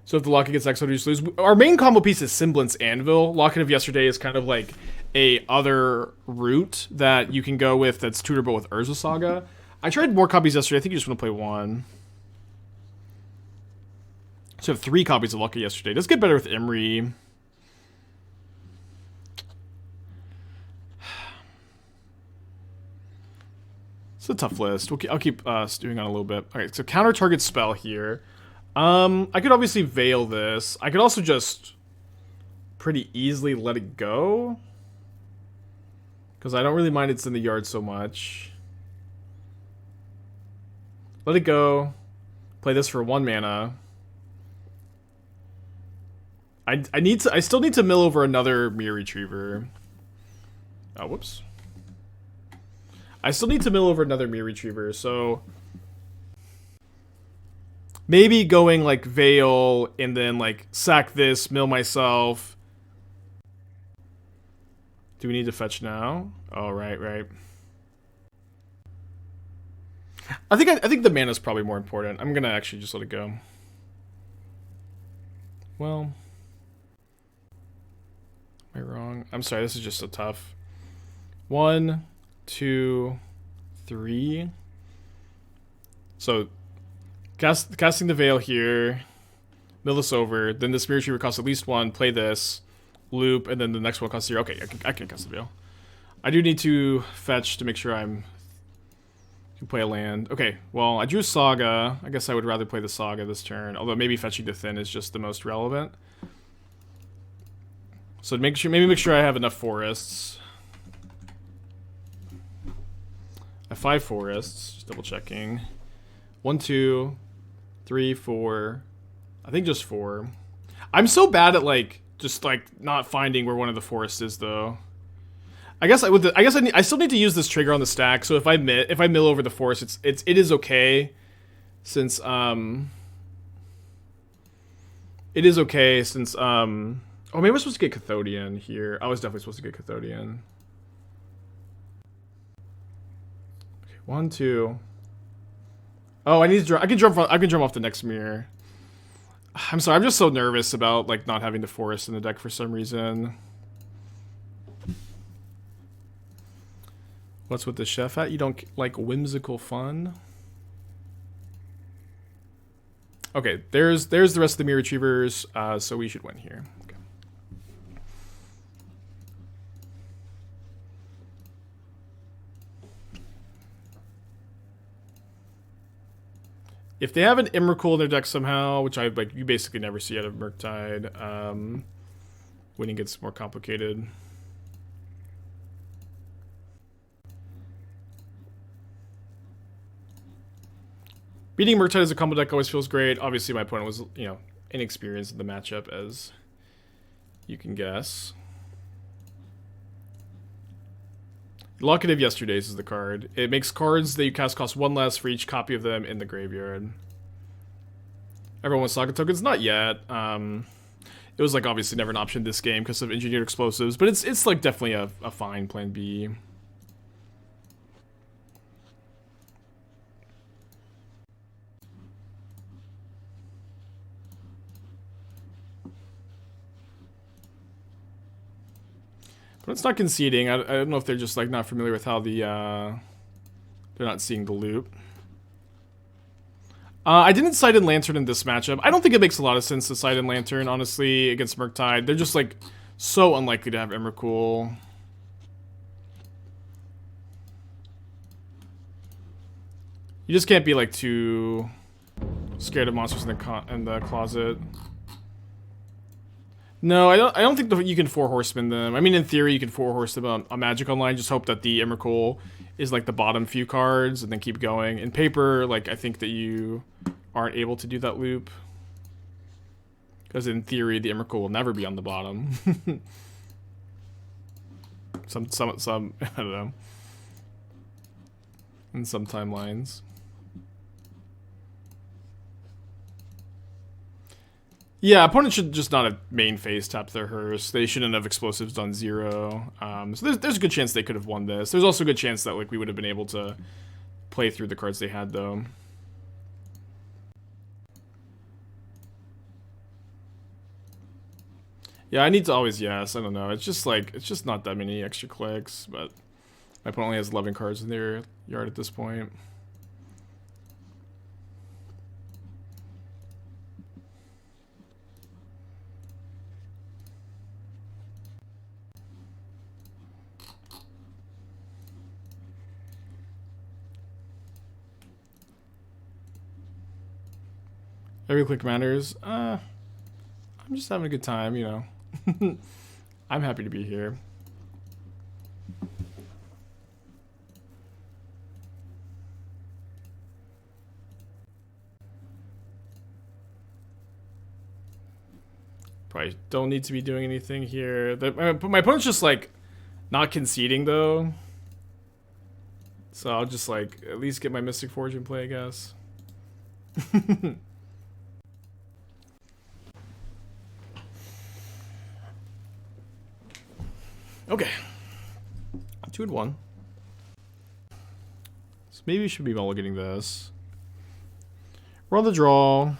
So if the Locket gets exiled, we just lose. Our main combo piece is Semblance Anvil. Locket of Yesterday is kind of like a other route that you can go with that's tutorable with Urza Saga. I tried more copies yesterday. I think you just want to play 1. So I have 3 copies of Locket Yesterday. Does get better with Imri. It's a tough list. I'll keep stewing on a little bit. Alright, so counter target spell here. I could obviously veil this. I could also just pretty easily let it go. Because I don't really mind it's in the yard so much. Let it go. Play this for 1 mana. I still need to mill over another Myr Retriever. Oh, whoops. I still need to mill over another Myr Retriever, so maybe going like Veil and then like sack this, mill myself. Do we need to fetch now? Oh, right. I think the mana's probably more important. I'm gonna actually just let it go. Well, am I wrong? I'm sorry, this is just so tough. 1, 2, 3. So casting the Veil here, mill this over, then this Myr Retriever costs at least 1, play this, loop, and then the next one costs 0. Okay, I can cast the Veil. I do need to fetch to make sure can play a land. Okay, well, I drew Saga. I guess I would rather play the Saga this turn, although maybe fetching to Thin is just the most relevant. So maybe make sure I have enough forests. I have 5 forests, just double checking. 1, 2, 3, 4. I think just 4. I'm so bad at like just like not finding where one of the forests is though. I still need to use this trigger on the stack. So if I mill over the forest, it is okay, since oh, maybe I'm supposed to get Cathodion here. I was definitely supposed to get Cathodion. Okay, 1, 2. Oh, I need to drum. I can drum off the next mirror. I'm sorry. I'm just so nervous about like not having the forest in the deck for some reason. What's with the chef hat? You don't like whimsical fun? Okay, there's the rest of the Myr Retrievers, so we should win here. Okay. If they have an Emrakul in their deck somehow, which you basically never see out of Murktide, winning gets more complicated. Beating Murktide as a combo deck always feels great. Obviously, my opponent was, inexperienced in the matchup, as you can guess. Locket of Yesterdays is the card. It makes cards that you cast cost 1 less for each copy of them in the graveyard. Everyone wants Saga tokens? Not yet. It was like obviously never an option in this game because of engineered explosives, but it's like definitely a fine plan B. But it's not conceding. I don't know if they're just like not familiar with how the they're not seeing the loop. I didn't side in Lantern in this matchup. I don't think it makes a lot of sense to side in Lantern, honestly, against Murktide. They're just, like, so unlikely to have Emrakul. You just can't be, like, too scared of monsters in the closet. No, I don't think you can 4 Horseman them. I mean, in theory, you can 4 Horse them on Magic Online. Just hope that the Emrakul is, like, the bottom few cards, and then keep going. In paper, like, I think that you aren't able to do that loop. Because in theory, the Emrakul will never be on the bottom. some, I don't know. In some timelines. Yeah, opponents should just not have main phase tapped their hearse. They shouldn't have explosives done 0. So there's a good chance they could have won this. There's also a good chance that like we would have been able to play through the cards they had though. Yeah, I need to always yes. I don't know. It's just not that many extra clicks, but my opponent only has 11 cards in their yard at this point. Every click matters. I'm just having a good time, you know. I'm happy to be here. Probably don't need to be doing anything here. My opponent's just like not conceding though. So I'll just like at least get my Mystic Forge in play, I guess. Okay. 2-1. So maybe we should be mulliganing this. We're on the draw.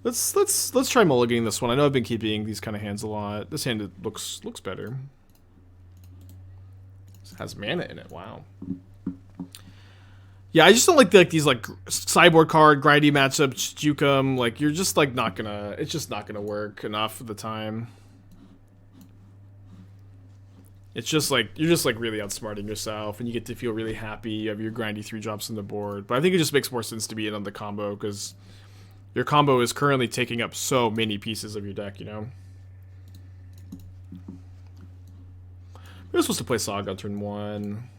Let's try mulliganing this one. I know I've been keeping these kind of hands a lot. This hand looks better. It has mana in it. Wow. Yeah, I just don't like these like sideboard card grindy matchups. Juke 'em. Like you're just like not gonna. It's just not gonna work enough of the time. It's just like, you're just like really outsmarting yourself and you get to feel really happy. You have your grindy 3 drops on the board. But I think it just makes more sense to be in on the combo because your combo is currently taking up so many pieces of your deck, you know? We're supposed to play Saga on turn 1.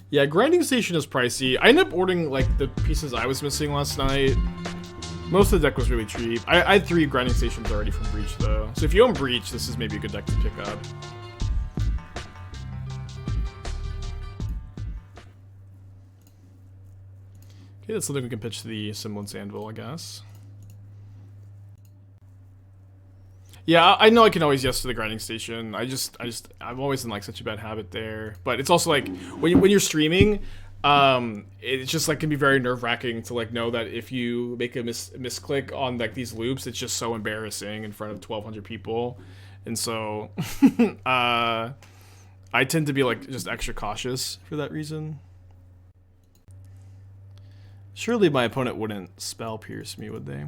Yeah, Grinding Station is pricey. I ended up ordering like the pieces I was missing last night. Most of the deck was really cheap. I had 3 Grinding Stations already from Breach, though. So if you own Breach, this is maybe a good deck to pick up. Okay, that's something we can pitch to the Semblance Anvil, I guess. Yeah, I know I can always yes to the Grinding Station. I'm always in like such a bad habit there. But it's also like, when you're streaming, it's just like can be very nerve-wracking to like know that if you make a misclick on like these loops, it's just so embarrassing in front of 1,200 people, and so I tend to be like just extra cautious for that reason. Surely my opponent wouldn't spell pierce me, would they?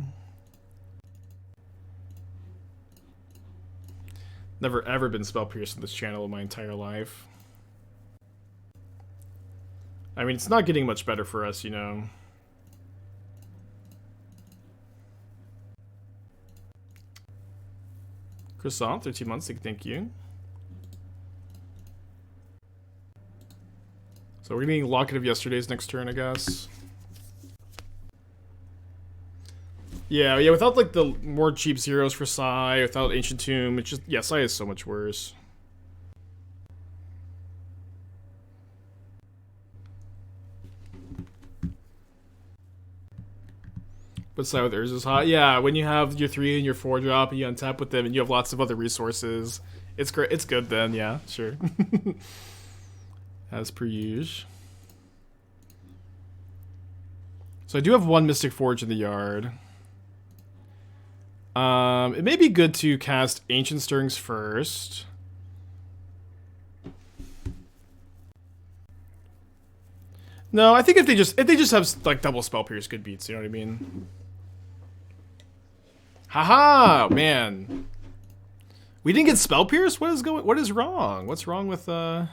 Never ever been spell pierced in this channel in my entire life. I mean, it's not getting much better for us, you know. Croissant, 13 months, thank you. So we're getting Locket of Yesterdays next turn, I guess. Yeah, without like the more cheap zeros for Sai, without Ancient Tomb, it's just, yeah, Sai is so much worse. But side with Urza's hot. Yeah, when you have your 3 and your 4 drop and you untap with them and you have lots of other resources, it's great. It's good then, yeah, sure. As per usual. So I do have 1 Mystic Forge in the yard. It may be good to cast Ancient Stirrings first. No, I think if they just have like double Spell Pierce, good beats. You know what I mean? Haha, man. We didn't get Spell Pierce? What is wrong? What's wrong with our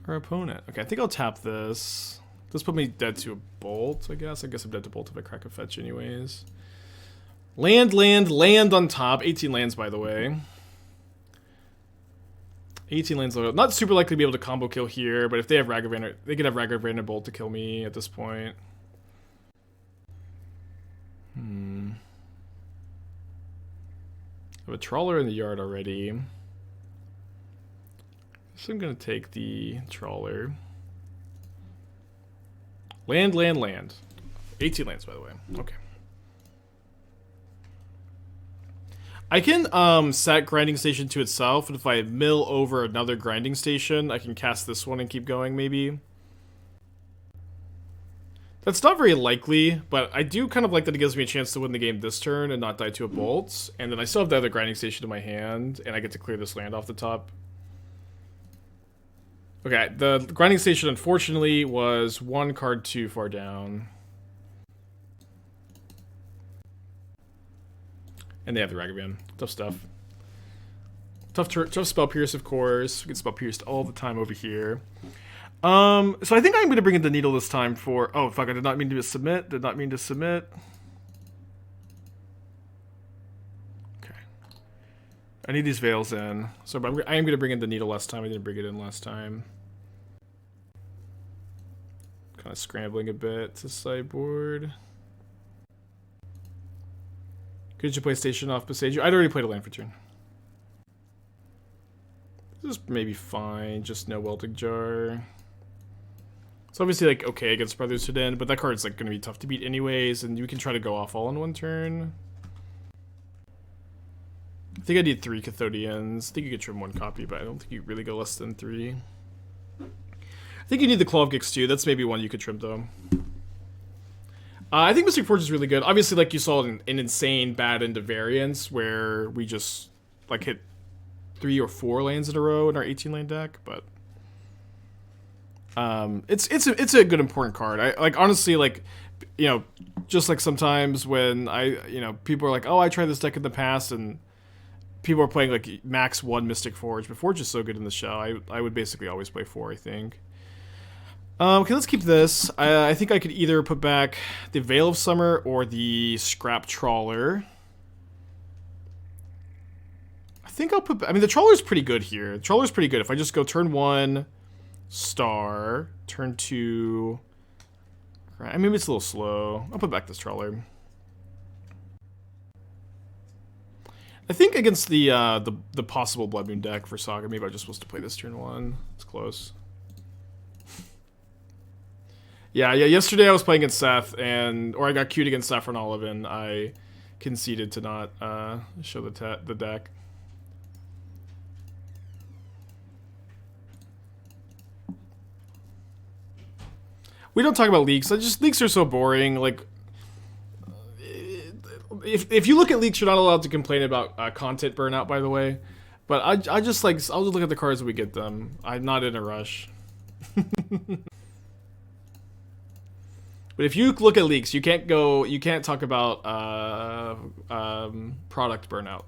opponent? Okay, I think I'll tap this. This put me dead to a bolt, I guess. I guess I'm dead to bolt if I crack a fetch anyways. Land on top. 18 lands, by the way. 18 lands. Not super likely to be able to combo kill here, but if they have Ragavan, they could have Ragavan and Bolt to kill me at this point. I have a Trawler in the yard already. So I'm going to take the Trawler. Land. 18 lands, by the way. Okay. I can set Grinding Station to itself, and if I mill over another Grinding Station, I can cast this one and keep going, maybe. That's not very likely, but I do kind of like that it gives me a chance to win the game this turn and not die to a bolt. And then I still have the other Grinding Station in my hand, and I get to clear this land off the top. Okay, the Grinding Station, unfortunately, was 1 card too far down. And they have the Ragavan. Tough stuff. Tough Spell Pierce, of course. We get Spell Pierced all the time over here. So I think I'm going to bring in the Needle this time for... Oh, fuck, I did not mean to submit. Okay. I need these Veils in. So I am going to bring in the Needle last time. I didn't bring it in last time. Kind of scrambling a bit to sideboard. Could you play Station off Boseiju? I'd already played a land for turn. This is maybe fine, just no Welding Jar. It's obviously like okay against Brothers Hidden, but that card's like going to be tough to beat anyways, and you can try to go off all in one turn. I think I need 3 Cathodians. I think you could trim 1 copy, but I don't think you really go less than 3. I think you need the Claw of Gix too. That's maybe one you could trim though. I think Mystic Forge is really good. Obviously, like you saw an insane bad end of variance where we just like hit 3 or 4 lands in a row in our 18 lane deck, but it's a good important card. I like honestly like just like sometimes when people are like, oh, I tried this deck in the past and people are playing like max 1 Mystic Forge, but Forge is so good in the shell. I would basically always play 4, I think. Okay, let's keep this. I think I could either put back the Veil of Summer or the Scrap Trawler. I think I'll put... I mean, the Trawler's pretty good here. The Trawler's pretty good. If I just go turn 1, Star, turn 2... maybe it's a little slow. I'll put back this Trawler. I think against the possible Blood Moon deck for Saga, maybe I'm just supposed to play this turn 1. It's close. Yeah, yesterday I was playing against Seth, or I got queued against Saffron Olive, and I conceded to not show the deck. We don't talk about leaks. Leaks are so boring. Like, if you look at leaks, you're not allowed to complain about content burnout, by the way. But I'll just look at the cards when we get them. I'm not in a rush. But if you look at leaks, you can't talk about product burnout.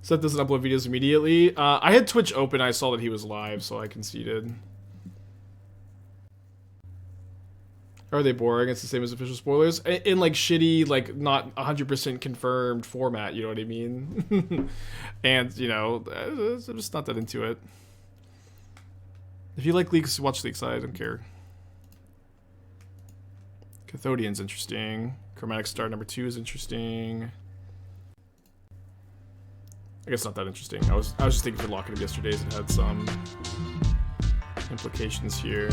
Seth doesn't upload videos immediately. I had Twitch open, I saw that he was live, so I conceded. Are they boring? It's the same as official spoilers. In like shitty, like not 100% confirmed format, you know what I mean? And, I'm just not that into it. If you like leaks, watch leaks. I don't care. Cathodion's interesting. Chromatic Star number 2 is interesting. I guess not that interesting. I was just thinking for Locket of Yesterdays, it had some implications here.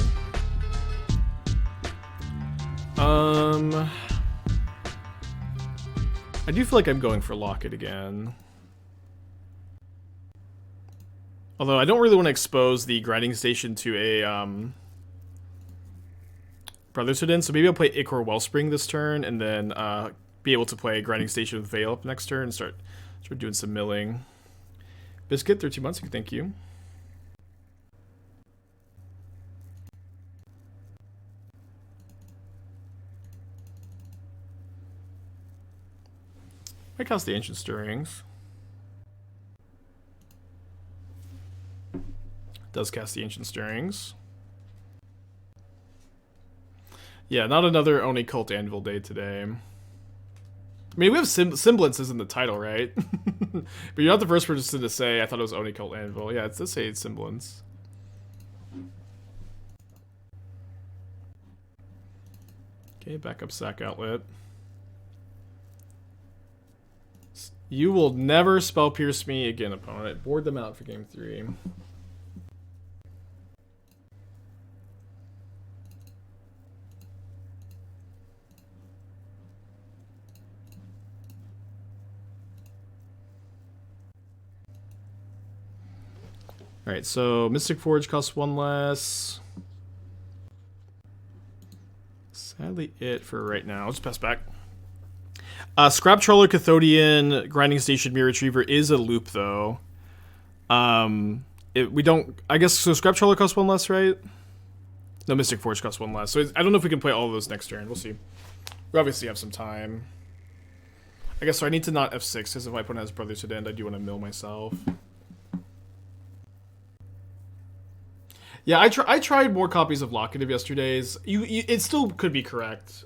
I do feel like I'm going for Locket again. Although I don't really want to expose the grinding station to a Brotherhood in, so maybe I'll play Ichor Wellspring this turn, and then be able to play grinding station with Veil up next turn and start doing some milling. Biscuit, 13 months, thank you. I cast the Ancient Stirrings. Does cast the Ancient Stirrings. Yeah, not another Oni Cult Anvil day today. I mean, we have semblances in the title, right? But you're not the first person to say, I thought it was Oni Cult Anvil. Yeah, it does say it's semblance. Okay, backup sack outlet. You will never spell pierce me again, opponent. Board them out for game 3. Alright, so Mystic Forge costs 1 less. Sadly it for right now. Let's pass back. Scrap Trawler, Cathodion, Grinding Station, Myr Retriever is a loop, though. We don't... I guess, so Scrap Trawler costs 1 less, right? No, Mystic Forge costs 1 less. So I don't know if we can play all of those next turn. We'll see. We obviously have some time. I guess, so I need to not F6, because if my opponent has Brotherhood End, I do want to mill myself. Yeah, I tried more copies of Locket of Yesterdays. It still could be correct.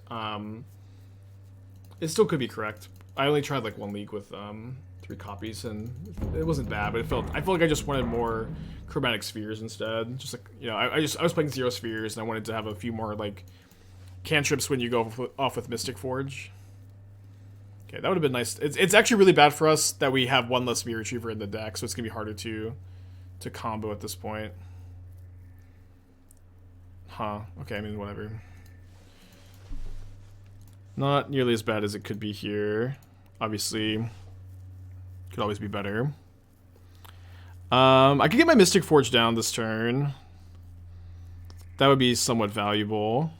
It still could be correct. I only tried like 1 league with 3 copies, and it wasn't bad. But I felt like I just wanted more Chromatic Spheres instead. Just like, you know, I was playing 0 spheres, and I wanted to have a few more like cantrips when you go off with Mystic Forge. Okay, that would have been nice. It's actually really bad for us that we have 1 less Myr Retriever in the deck, so it's gonna be harder to combo at this point. Huh. Okay, I mean, whatever. Not nearly as bad as it could be here. Obviously, could always be better. I could get my Mystic Forge down this turn. That would be somewhat valuable.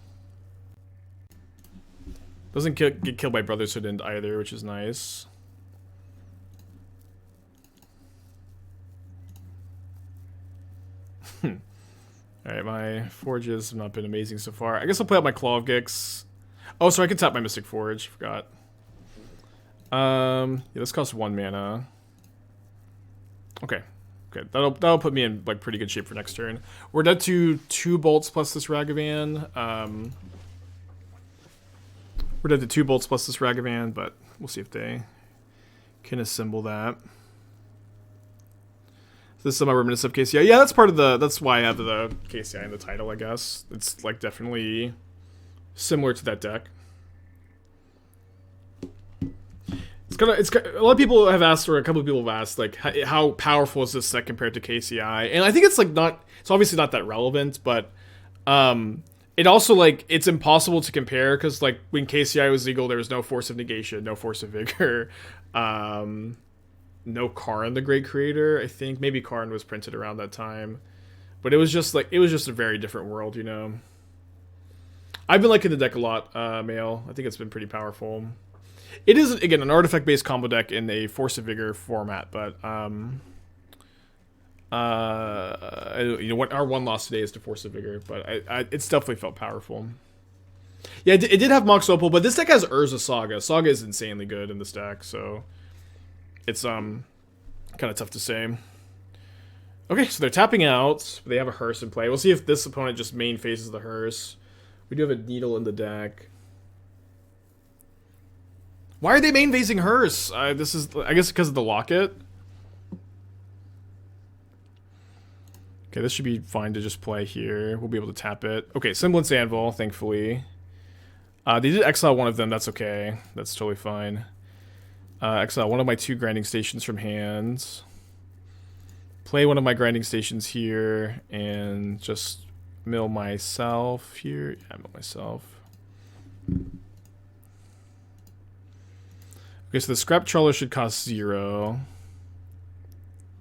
Doesn't get killed by Brotherhood End either, which is nice. Alright, my forges have not been amazing so far. I guess I'll play out my Claw of Gix. Oh, so I can tap my Mystic Forge. Forgot. Yeah, this costs 1 mana. Okay. Okay, that'll put me in like pretty good shape for next turn. We're down to 2 bolts plus this Ragavan. We're down to 2 bolts plus this Ragavan, but we'll see if they can assemble that. This is my reminiscence of KCI. Yeah, that's part of that's why I have the KCI in the title, I guess. It's like definitely similar to that deck. It's a lot of people have asked, or a couple of people have asked, like, how powerful is this deck compared to KCI? And I think it's like it's obviously not that relevant, but it also, like, it's impossible to compare because, like, when KCI was legal, there was no Force of Negation, no Force of Vigor, no Karn the Great Creator. I think maybe Karn was printed around that time, but it was just a very different world, you know. I've been liking the deck a lot, Mail. I think it's been pretty powerful. It is, again, an artifact-based combo deck in a Force of Vigor format, but you know what? Our 1 loss today is to Force of Vigor, but it's definitely felt powerful. Yeah, it did have Mox Opal, but this deck has Urza Saga. Saga is insanely good in this deck, so it's kind of tough to say. Okay, so they're tapping out. But they have a Hearse in play. We'll see if this opponent just main phases the Hearse. We do have a Needle in the deck. Why are they main phasing Hearse? This is, I guess, because of the Locket. Okay, this should be fine to just play here. We'll be able to tap it. Okay, Semblance Anvil, thankfully. They did exile 1 of them. That's okay. That's totally fine. Exile 1 of my 2 grinding stations from hands. Play 1 of my grinding stations here, and just mill myself here. Yeah, mill myself. Okay, so the Scrap Trawler should cost 0.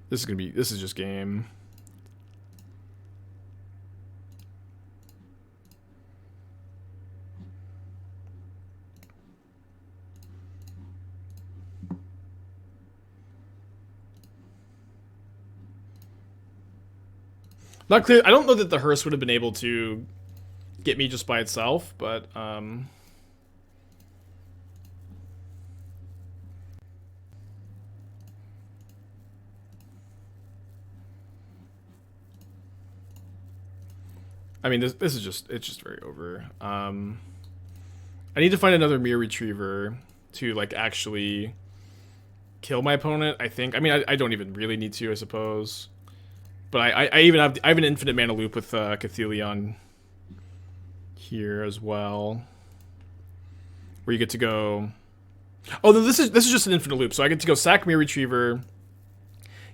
This is just game. Not clear. I don't know that the hearse would have been able to get me just by itself, but I mean, this is just, it's just very over. I need to find another Myr Retriever to like actually kill my opponent, I think. I mean, I don't even really need to, I suppose. But I have an infinite mana loop with Cathodion here as well, where you get to go. Oh, no, this is just an infinite loop, so I get to go sack Myr Retriever,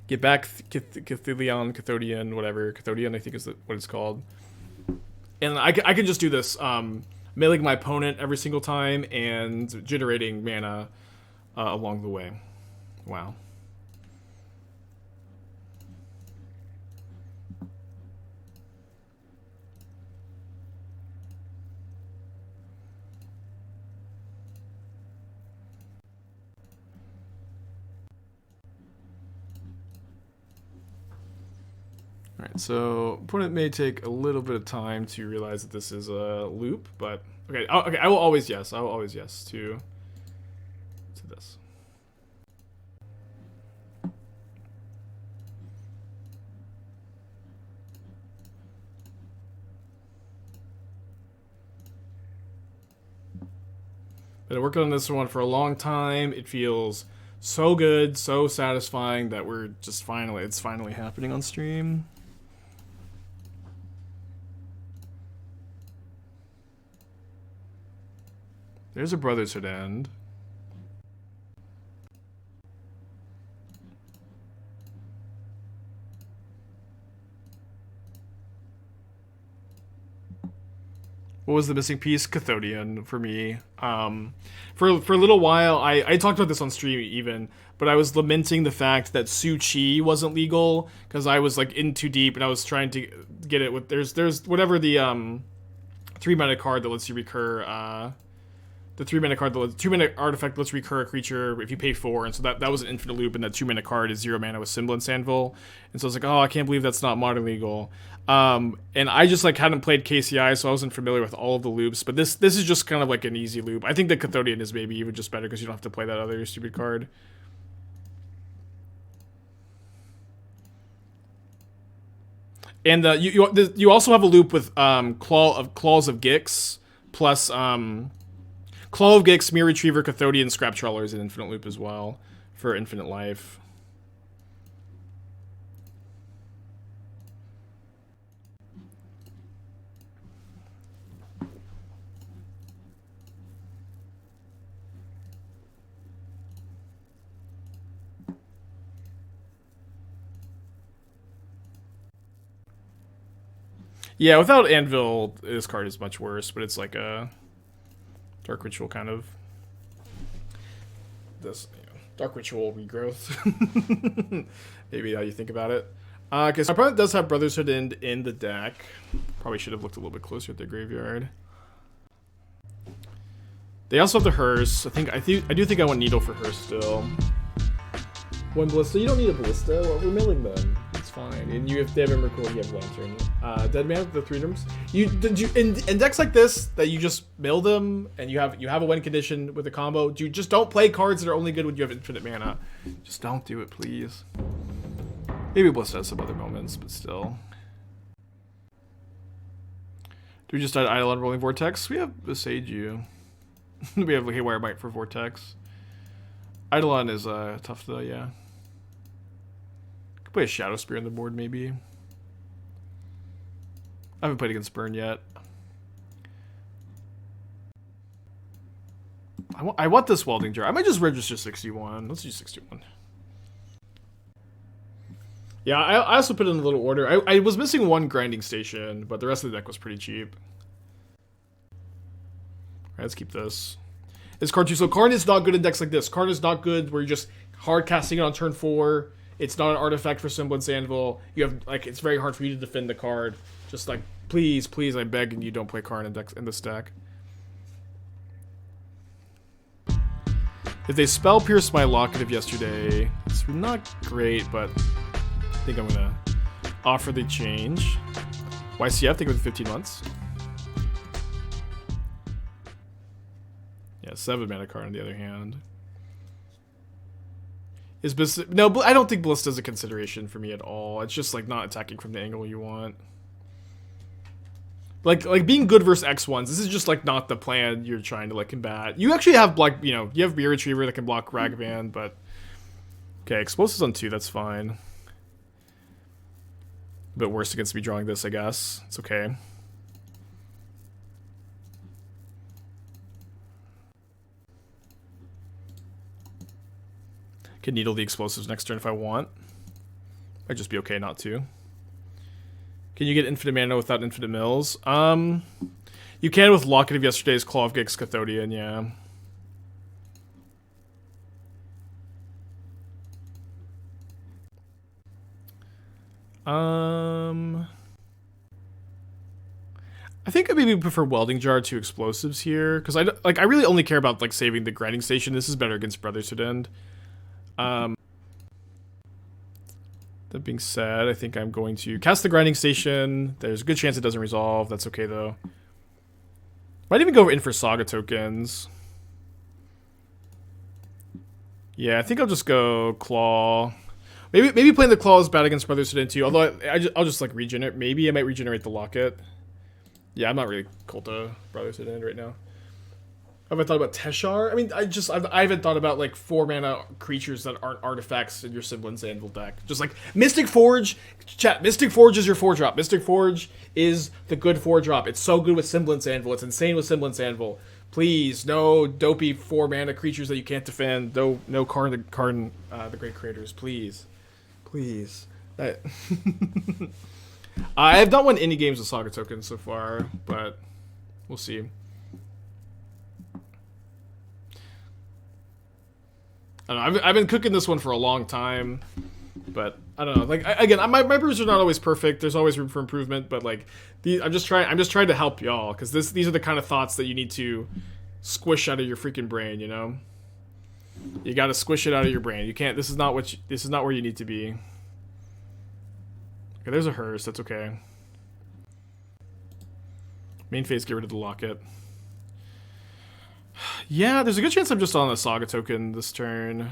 get back Cathodion, whatever Cathodion I think is what it's called, and I can just do this, milling my opponent every single time and generating mana along the way. Wow. Alright, so opponent may take a little bit of time to realize that this is a loop, but okay, okay, I will always yes to this. Been working on this one for a long time. It feels so good, so satisfying that we're just it's finally happening on stream. There's a Brotherhood end. What was the missing piece? Cathodion for me. For a little while, I talked about this on stream even, but I was lamenting the fact that Su Chi wasn't legal because I was like in too deep and I was trying to get it with there's whatever the 3-mana card that lets you recur. The 3-mana card, the 2-mana artifact lets recur a creature if you pay 4, and so that was an infinite loop, and that 2-mana card is 0 mana with Semblance Anvil, and so I was like, oh, I can't believe that's not modern legal. And I just like hadn't played KCI, so I wasn't familiar with all of the loops, but this is just kind of like an easy loop. I think the Cathodion is maybe even just better because you don't have to play that other stupid card. And you also have a loop with Claws of Gix plus Claws of Gix, Myr Retriever, Cathodion, Scrap Trawler is an infinite loop as well for infinite life. Yeah, without Anvil, this card is much worse, but it's like a Dark Ritual kind of. This, Dark Ritual regrowth. Maybe how you think about it. Okay, so our opponent does have Brotherhood in the deck. Probably should have looked a little bit closer at the graveyard. They also have the hearse. I do think I want Needle for hearse still. One Ballista. You don't need a Ballista. Well, we're milling them. It's fine. And they have Emrakul, you have Lantern. Dead Man with the 3 rooms. In decks like this that you just mill them and you have a win condition with a combo. Just don't play cards that are only good when you have infinite mana. Just don't do it, please. Maybe Ballista has some other moments, but still. Do we just idle on Rolling Vortex? We have Boseiju. We have Haywire Mite for Vortex. Eidolon is tough though, yeah. Could play a Shadow Spear on the board, maybe. I haven't played against Burn yet. I want this Welding Jar. I might just register 61. Let's do 61. Yeah, I also put it in a little order. I was missing one grinding station, but the rest of the deck was pretty cheap. let's keep this. It's Karn 2. So Karn is not good in decks like this. Karn is not good where you're just hard casting it on turn 4. It's not an artifact for Semblance Anvil. You have, like, it's very hard for you to defend the card. Just, like, please, please, I'm begging you, don't play Karn in this deck. If they spell pierce my Locket of Yesterday, it's not great, but I think I'm gonna offer the change. YCF, think with 15 months. Yeah, 7 mana card on the other hand. Is Ballista... No, I don't think Ballista's a consideration for me at all. It's just, like, not attacking from the angle you want. Like being good versus X1s, this is just, like, not the plan you're trying to, like, combat. You actually have, like, you know, you have Myr Retriever that can block Ragavan, but... Okay, Explosives on 2, that's fine. A bit worse against me drawing this, I guess. It's okay. Can needle the Explosives next turn if I want. Might just be okay not to. Can you get infinite mana without infinite mills? You can with Locket of Yesterdays, Claws of Gix, Cathodion, yeah. I think I maybe prefer Welding Jar to Explosives here, because I really only care about, like, saving the grinding station. This is better against Brotherhood End. That being said, I think I'm going to cast the grinding station. There's a good chance it doesn't resolve. That's okay though. Might even go in for Saga tokens. Yeah, I think I'll just go Claw. Maybe playing the Claw is bad against Brotherhood End too. Although I'll just like regenerate. Maybe I might regenerate the Locket. Yeah, I'm not really cold to Brotherhood End right now. Have I thought about Teshar? I mean, I haven't thought about, like, 4-mana creatures that aren't artifacts in your Semblance Anvil deck. Just, like, Mystic Forge. Chat, Mystic Forge is your 4-drop. Mystic Forge is the good 4-drop. It's so good with Semblance Anvil. It's insane with Semblance Anvil. Please, no dopey 4-mana creatures that you can't defend. No Karn the Great Creators. Please. Please. I have not won any games with Saga tokens so far, but we'll see. I don't know, I've been cooking this one for a long time, but I don't know. Like again, my brews are not always perfect. There's always room for improvement, but like I'm just trying to help y'all because these are the kind of thoughts that you need to squish out of your freaking brain. You know, you got to squish it out of your brain. You can't. This is not where you need to be. Okay, there's a hearse. That's okay. Main phase, get rid of the Locket. Yeah, there's a good chance I'm just on a Saga token this turn.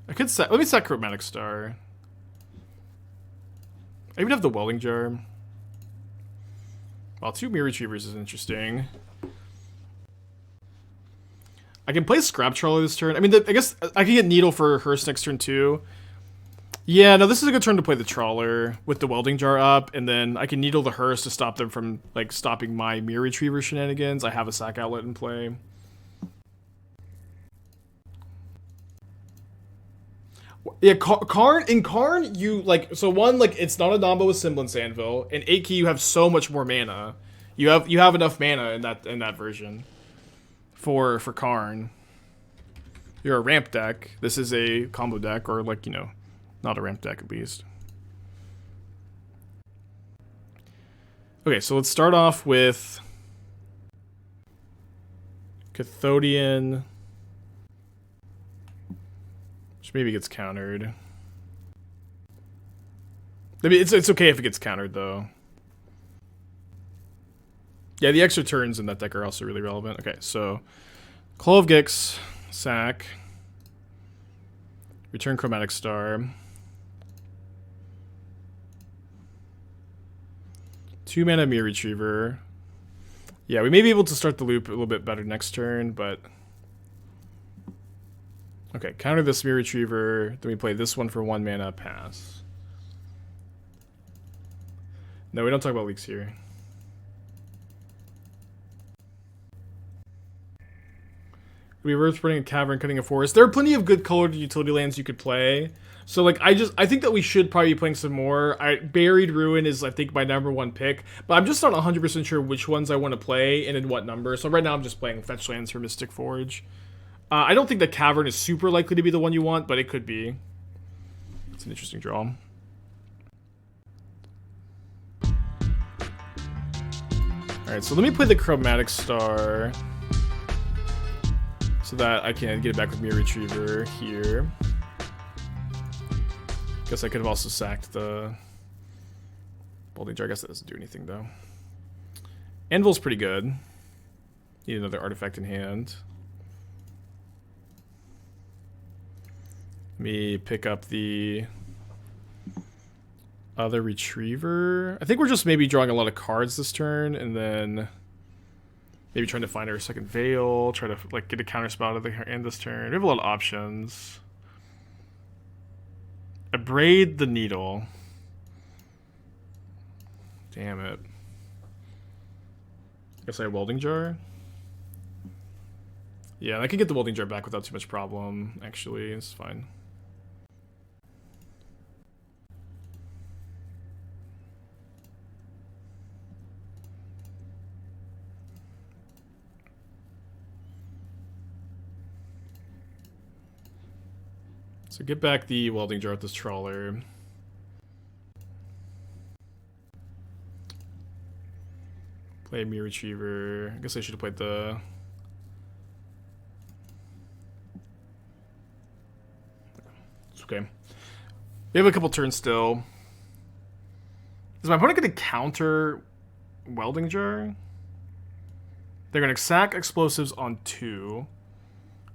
I could set... Let me set Chromatic Star. I even have the Welding Jar. Well, 2 Myr Retrievers is interesting. I can play Scrap Trawler this turn. I mean, I guess I can get Needle for Hearse next turn too. Yeah, no, this is a good turn to play the Trawler with the Welding Jar up, and then I can Needle the Hearse to stop them from, like, stopping my Myr Retriever shenanigans. I have a sack outlet in play. Yeah, in Karn, you, like, so one, like, it's not a Nomba with Semblance Anvil, and 8 key you have so much more mana. You have enough mana in that version for Karn. You're a ramp deck. This is a combo deck, or, like, you know, not a ramp deck, at least. Okay, so let's start off with Cathodion, which maybe gets countered. I mean, it's okay if it gets countered, though. Yeah, the extra turns in that deck are also really relevant. Okay, so Claws of Gix, sack, return Chromatic Star. 2 mana Myr Retriever. Yeah, we may be able to start the loop a little bit better next turn, but... Okay, counter this Myr Retriever, then we play this one for 1 mana, pass. No, we don't talk about leaks here. be worth putting a cavern, cutting a forest. There are plenty of good colored utility lands you could play. So like I think that we should probably be playing some more. Buried Ruin is I think my #1 pick, but I'm just not 100% sure which ones I want to play and in what number. So right now I'm just playing fetch lands for Mystic Forge. I don't think the cavern is super likely to be the one you want, but it could be. It's an interesting draw. Alright, so let me play the Chromatic Star so that I can get it back with Myr Retriever here. Guess I could have also sacked the Welding Jar. I guess that doesn't do anything, though. Anvil's pretty good. Need another artifact in hand. Let me pick up the other Retriever. I think we're just maybe drawing a lot of cards this turn, and then maybe trying to find our second Veil, try to like get a counterspell at the end this turn. We have a lot of options. Abrade the Needle. Damn it. Guess I have Welding Jar. Yeah, I can get the Welding Jar back without too much problem, actually. It's fine. So get back the Welding Jar with this Trawler. Play Myr Retriever. I guess I should have played the... It's okay. We have a couple turns still. Is my opponent going to counter Welding Jar? They're going to sack explosives on 2.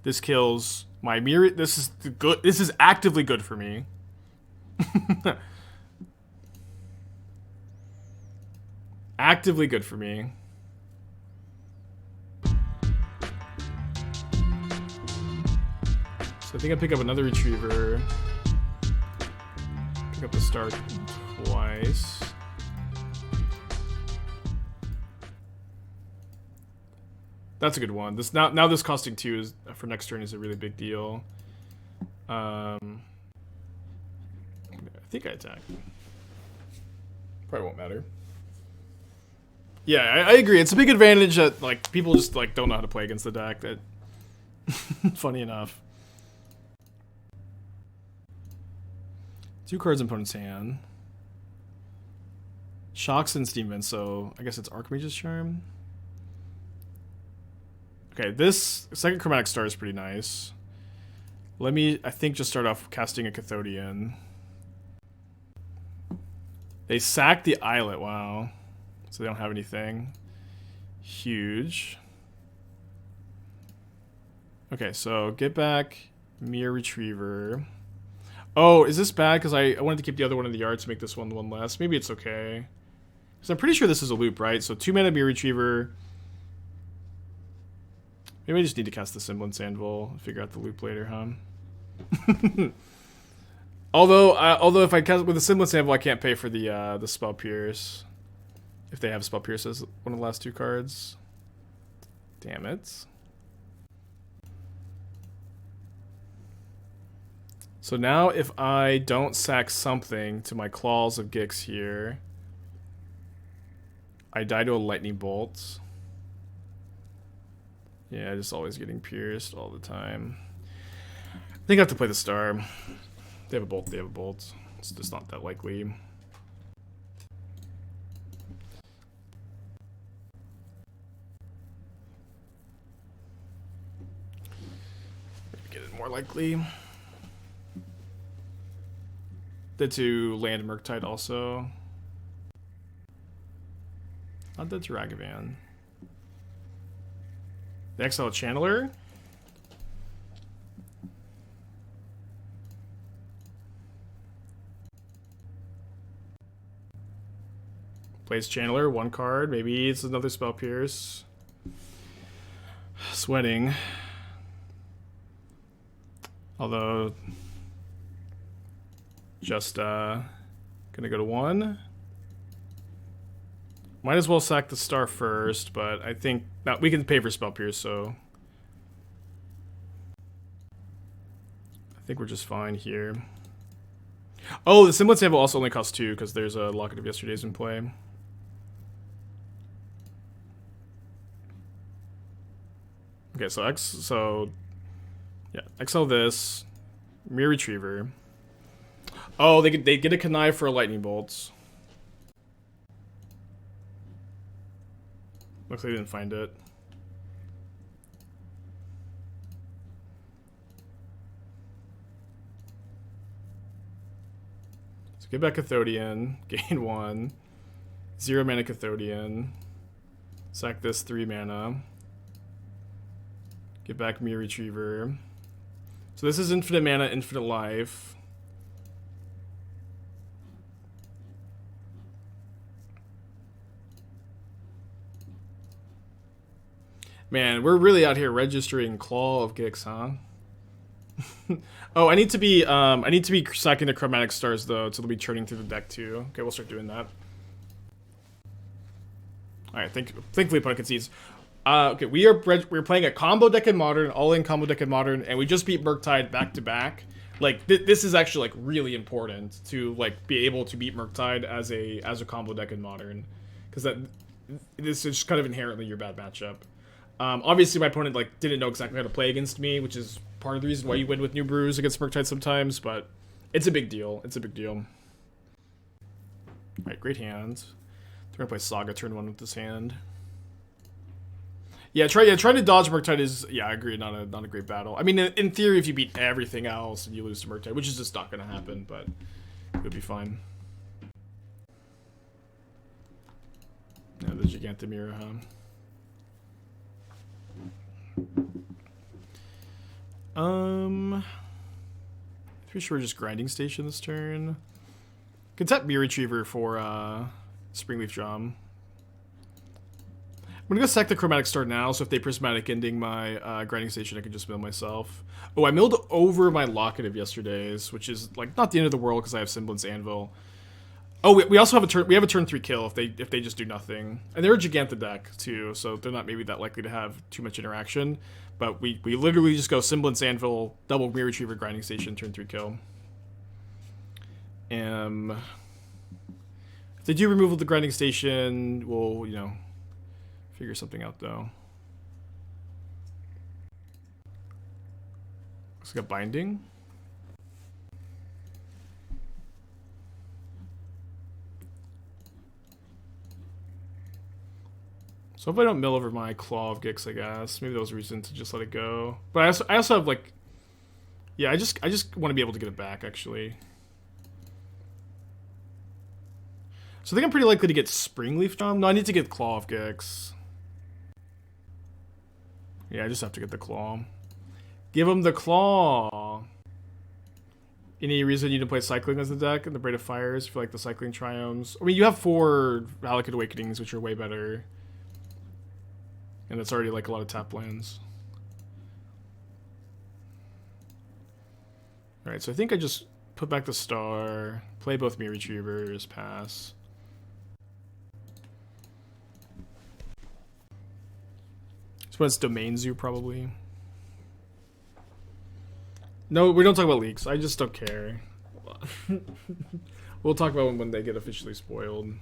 This kills my Myr. This is good. This is actively good for me. Actively good for me. So I think I pick up another Retriever. Pick up the Star twice. That's a good one. This now this costing 2 is for next turn is a really big deal. I think I attack. Probably won't matter. Yeah, I agree. It's a big advantage that like people just like don't know how to play against the deck. That funny enough. 2 cards in opponent's hand. Shocks and Steam Vent, so I guess it's Archmage's Charm. Okay, this second Chromatic Star is pretty nice. Let me, I think, just start off casting a Cathodion. They sacked the Islet, wow. So they don't have anything. Huge. Okay, so get back Myr Retriever. Oh, is this bad? Because I wanted to keep the other one in the yard to make this one less. Maybe it's okay. Because I'm pretty sure this is a loop, right? So 2 mana Myr Retriever. Maybe I just need to cast the Semblance Anvil and figure out the loop later, huh? although if I cast with the Semblance Anvil, I can't pay for the Spell Pierce. If they have Spell Pierce as one of the last 2 cards. Damn it. So now if I don't sack something to my Claws of Gix here, I die to a Lightning Bolt. Yeah, just always getting pierced all the time. I think I have to play the Star. They have a bolt, they have a bolt. It's just not that likely. Maybe get it more likely. Dead to land Murktide also. Not dead to Ragavan. The Exile Channeler. Plays Channeler, 1 card. Maybe it's another Spell Pierce. Sweating. Although, just gonna go to 1. Might as well sack the Star first, but I think we can pay for Spell Pierce, so I think we're just fine here. Oh, the Semblance Anvil also only costs 2 because there's a Locket of Yesterdays in play. Okay, so yeah, exile this, Myr Retriever. Oh, they get a connive for a lightning bolts. Looks like they didn't find it. So get back Cathodion, gain 1, 0 mana Cathodion, sack this 3 mana. Get back Myr Retriever. So this is infinite mana, infinite life. Man, we're really out here registering Claw of Gix, huh? Oh, I need to be sacking the Chromatic Stars though, so they'll be churning through the deck too. Okay, we'll start doing that. Alright, thankfully opponent concedes. Okay, we're playing a combo deck in Modern, all-in combo deck in Modern, and we just beat Murktide back to back. Like this is actually like really important to like be able to beat Murktide as a combo deck in Modern, because this is just kind of inherently your bad matchup. Obviously my opponent like didn't know exactly how to play against me, which is part of the reason why you win with New Brews against Murktide sometimes, but it's a big deal. It's a big deal. Alright, great hand. They're gonna play Saga turn 1 with this hand. Yeah, trying to dodge Murktide is, yeah, I agree, not a great battle. I mean, in theory, if you beat everything else and you lose to Murktide, which is just not gonna happen, but it would be fine. Yeah, the Jegantha Mirror, huh? Pretty sure we're just grinding station this turn. Can tap Myr Retriever for Springleaf Drum. I'm gonna go sack the Chromatic Star now, so if they Prismatic Ending my grinding station, I can just mill myself. Oh, I milled over my Locket of Yesterdays, which is like not the end of the world because I have Semblance Anvil. Oh, we also have a turn. We have a turn 3 kill if they just do nothing, and they're a Jegantha deck too, so they're not maybe that likely to have too much interaction. But we literally just go Semblance Anvil, double Myr Retriever, grinding station, turn 3 kill. If they do removal of the grinding station, we'll figure something out though. Let's get binding. So if I don't mill over my Claw of Gix, I guess maybe that was a reason to just let it go. But I also have like, yeah, I just want to be able to get it back actually. So I think I'm pretty likely to get Springleaf Drum. No, I need to get Claw of Gix. Yeah, I just have to get the Claw. Give him the Claw. Any reason you didn't play Cycling as the deck in the Braid of Fires for like the Cycling Triomes? I mean, you have 4 Valakut Awakenings, which are way better. And it's already like a lot of tap lands. Alright, so I think I just put back the Star, play both Myr Retrievers, pass. So it's Domain Zoo, probably. No, we don't talk about leaks. I just don't care. We'll talk about them when they get officially spoiled.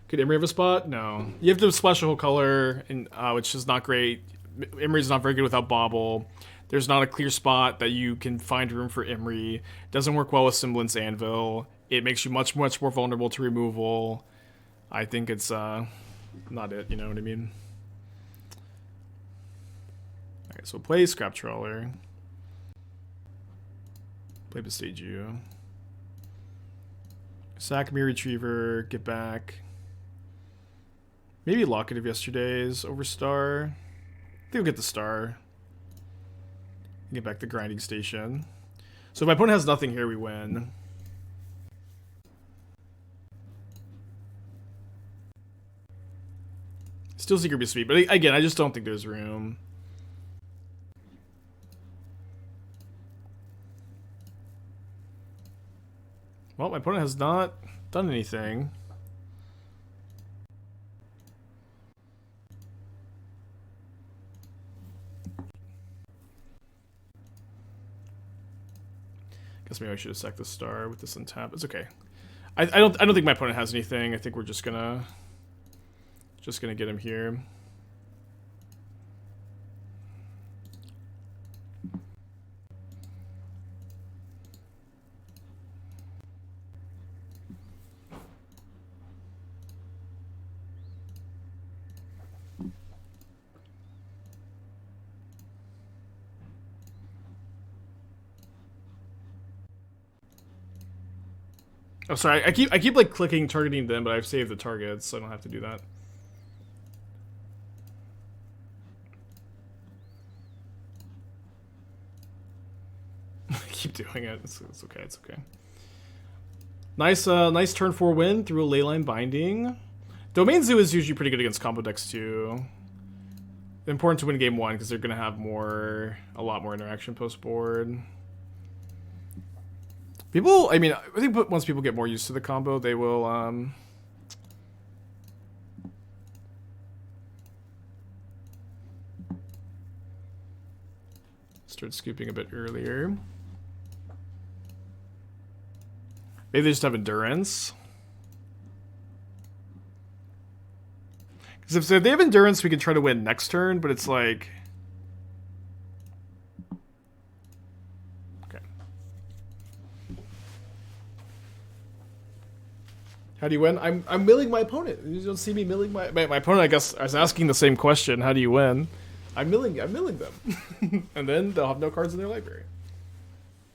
Could Imri have a spot? No. You have to splash a whole color, and which is not great. Imri's not very good without Bauble. There's not a clear spot that you can find room for Imri. Doesn't work well with Semblance Anvil. It makes you much more vulnerable to removal. I think it's not it, you know what I mean? Alright, so play Scrap Trawler. Play Boseiju. Sack Myr Retriever, get back. Maybe Locket of Yesterdays over Star. I think we'll get the Star. Get back the grinding station. So if my opponent has nothing here, we win. Still Secret be sweet, but again, I just don't think there's room. Well, my opponent has not done anything. Guess maybe I should have sacked the star with this untap. It's okay. I don't think my opponent has anything. I think we're just gonna get him here. Oh, sorry. I keep like clicking targeting them, but I've saved the targets, so I don't have to do that. I keep doing it. It's okay. It's okay. Nice, nice turn 4 win through a Leyline Binding. Domain Zoo is usually pretty good against combo decks too. Important to win game 1 because they're gonna have a lot more interaction post board. People, I mean, I think once people get more used to the combo, they will, start scooping a bit earlier. Maybe they just have endurance. Because if they have endurance, we can try to win next turn, but it's like... How do you win? I'm milling my opponent. You don't see me milling my opponent. I guess I was asking the same question. How do you win? I'm milling them, and then they'll have no cards in their library.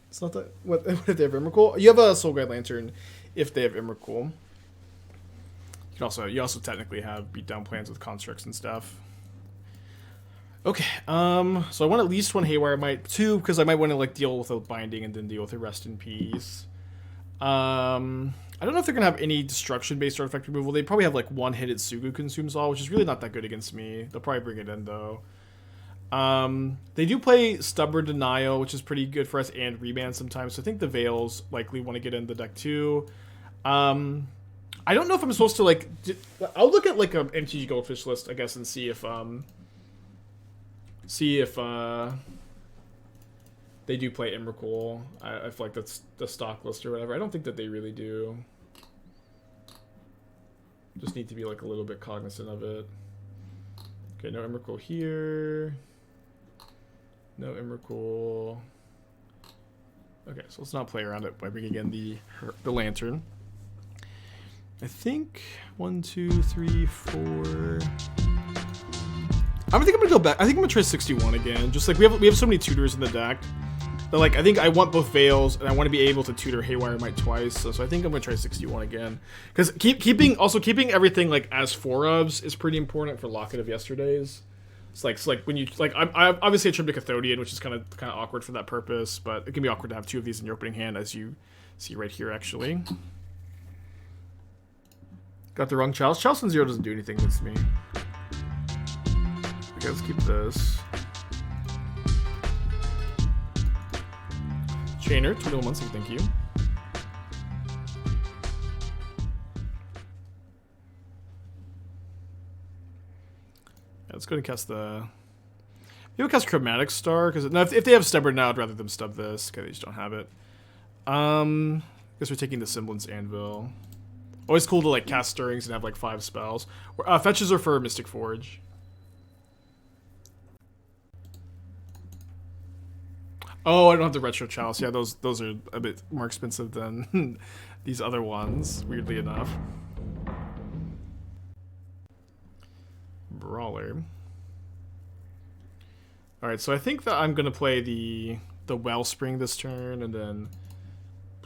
It's not that. What if they have Emrakul? You have a Soul Guide Lantern if they have Emrakul. You also technically have beatdown plans with constructs and stuff. Okay. So I want at least one Haywire Mite, 2 because I might want to like deal with a binding and then deal with a Rest in Peace. I don't know if they're going to have any destruction-based artifact removal. They probably have, like, one-hit Sugu Consumes All, which is really not that good against me. They'll probably bring it in, though. They do play Stubborn Denial, which is pretty good for us, and Remand sometimes. So I think the Veils likely want to get in the deck, too. I don't know if I'm supposed to, like... I'll look at, like, a MTG Goldfish list, I guess, and see if they do play Emrakul. I feel like that's the stock list or whatever. I don't think that they really do. Just need to be like a little bit cognizant of it. Okay, no Emrakul here. No Emrakul. Okay, so let's not play around it by bringing in the lantern. I think 1, 2, 3, 4. I think I'm gonna go back. I think I'm gonna try 61 again. Just like we have so many tutors in the deck. But like I think I want both Veils and I want to be able to tutor Haywire Mite twice. So I think I'm gonna try 61 again. Because keeping everything like as 4-ofs is pretty important for Locket of Yesterdays. It's like when you like I obviously I trimmed a Cathodion, which is kind of awkward for that purpose, but it can be awkward to have 2 of these in your opening hand, as you see right here actually. Got the wrong Chalice. Chalice and 0 doesn't do anything against me. Okay, let's keep this. Chainer, 2 months, thank you. Yeah, let's go and cast the... Maybe we'll cast Chromatic Star, because no, if they have Stubborn now, I'd rather them stub this. Okay, they just don't have it. I guess we're taking the Semblance Anvil. Always cool to like cast Stirrings and have like 5 spells. Fetches are for Mystic Forge. Oh, I don't have the Retro Chalice. Yeah, those are a bit more expensive than these other ones, weirdly enough. Brawler. Alright, so I think that I'm going to play the Wellspring this turn, and then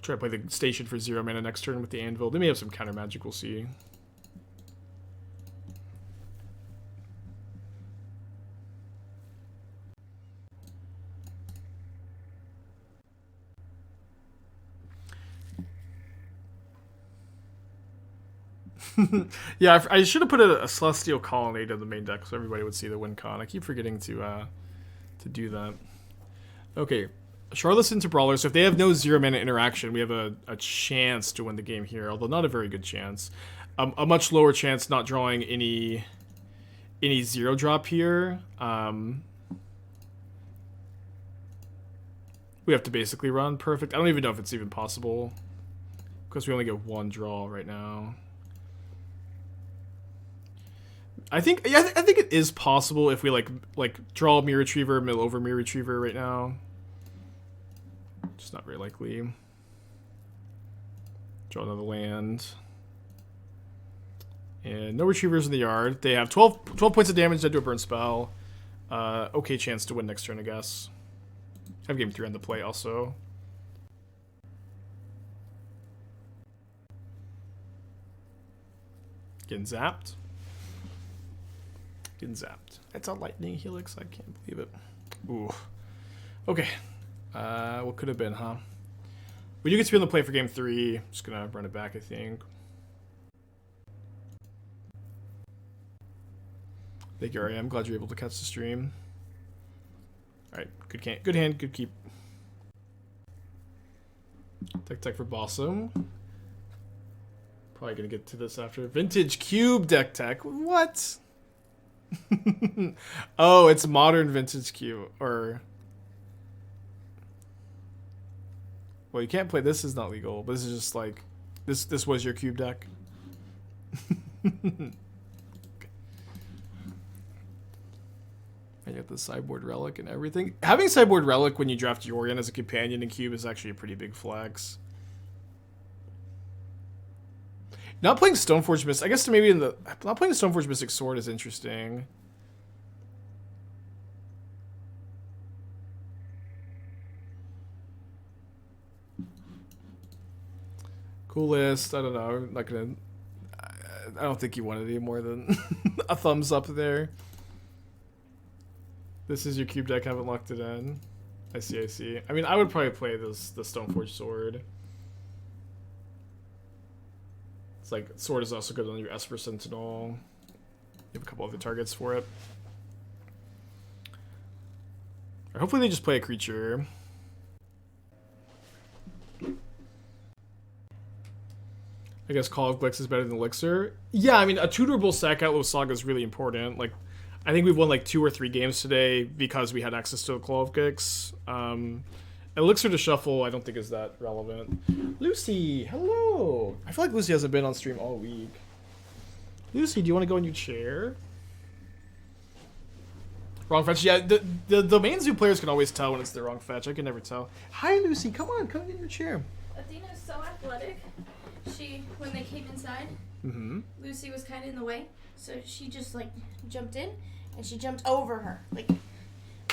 try to play the Station for 0 mana next turn with the Anvil. They may have some counter magic, we'll see. Yeah, I should have put a Celestial Colonnade in the main deck so everybody would see the win con. I keep forgetting to do that. Okay, Charlotte into Brawler. So if they have no 0 mana interaction, we have a chance to win the game here, although not a very good chance. A much lower chance not drawing any 0 drop here. We have to basically run perfect. I don't even know if it's even possible. Because we only get one draw right now. I think it is possible if we like draw Myr Retriever, mill over Myr Retriever right now. Just not very likely. Draw another land. And no Retrievers in the yard. They have 12 points of damage dead to a burn spell. Okay chance to win next turn, I guess. Have game 3 on the play also. Getting zapped. Getting zapped. It's a lightning helix. I can't believe it. Ooh. Okay. What could have been, huh? We do get to be on the play for game 3. Just gonna run it back, I think. Thank you, Ari. I'm glad you're able to catch the stream. Alright, good hand, good keep. Tech for Bossum. Probably gonna get to this after. Vintage Cube deck tech. What? Oh, it's modern Vintage Cube. Or... Well, you can't play. This is not legal, but this is just like... This was your cube deck. I got the sideboard relic and everything. Having sideboard relic when you draft Yorion as a companion in cube is actually a pretty big flex. Not playing Stoneforge Mystic. I guess maybe not playing Stoneforge Mystic Sword is interesting. Coolest. I don't know. I'm not gonna. I don't think you wanted any more than a thumbs up there. This is your cube deck. Haven't locked it in. I see. I see. I mean, I would probably play the Stoneforge Sword. It's like sword is also good on your Esper Sentinel. You have a couple other targets for it. Or hopefully they just play a creature. I guess Call of Gix is better than Elixir. Yeah, I mean, a tutorable sack outlaw Saga is really important. Like, I think we've won like 2 or 3 games today because we had access to a Claw of Gix. Elixir to shuffle, I don't think is that relevant. Lucy, hello. I feel like Lucy hasn't been on stream all week. Lucy, do you want to go in your chair? Wrong fetch. Yeah, the main zoo players can always tell when it's the wrong fetch. I can never tell. Hi, Lucy. Come on, come in your chair. Athena's so athletic. When they came inside, Lucy was kind of in the way, so she just like jumped in, and she jumped over her, like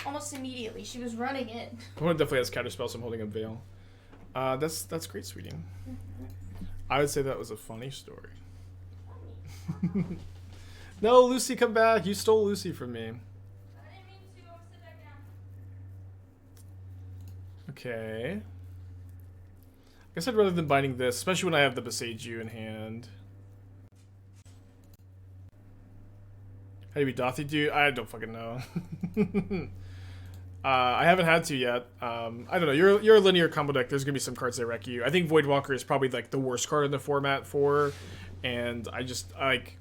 almost immediately. She was running in. One definitely has counterspell, so I'm holding a veil. That's great, sweetie. I would say that was a funny story. No, Lucy, come back. You stole Lucy from me. I didn't mean to. I'll sit back down. Okay. I guess I'd rather than binding this, especially when I have the Boseiju in hand. How do you beat Dothy do? I don't fucking know. I haven't had to yet. I don't know. You're a linear combo deck. There's gonna be some cards that wreck you. I think Voidwalker is probably like the worst card in the format for, and I just like,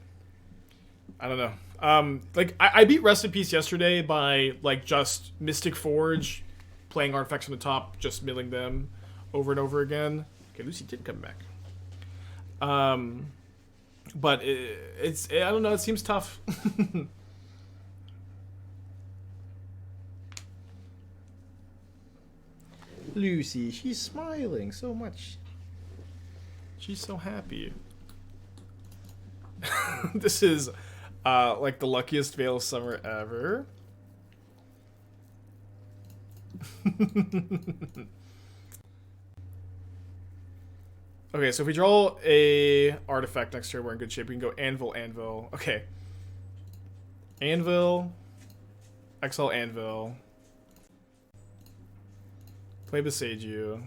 I don't know. Like I beat Rest in Peace yesterday by like just Mystic Forge, playing artifacts from the top, just milling them over and over again. Okay, Lucy did come back. But it's I don't know. It seems tough. Lucy, she's smiling so much. She's so happy. This is like the luckiest Veil of Summer ever. Okay, so if we draw a artifact next turn, we're in good shape. We can go Anvil, Anvil. Okay. Anvil. Exile Anvil. Play Boseiju.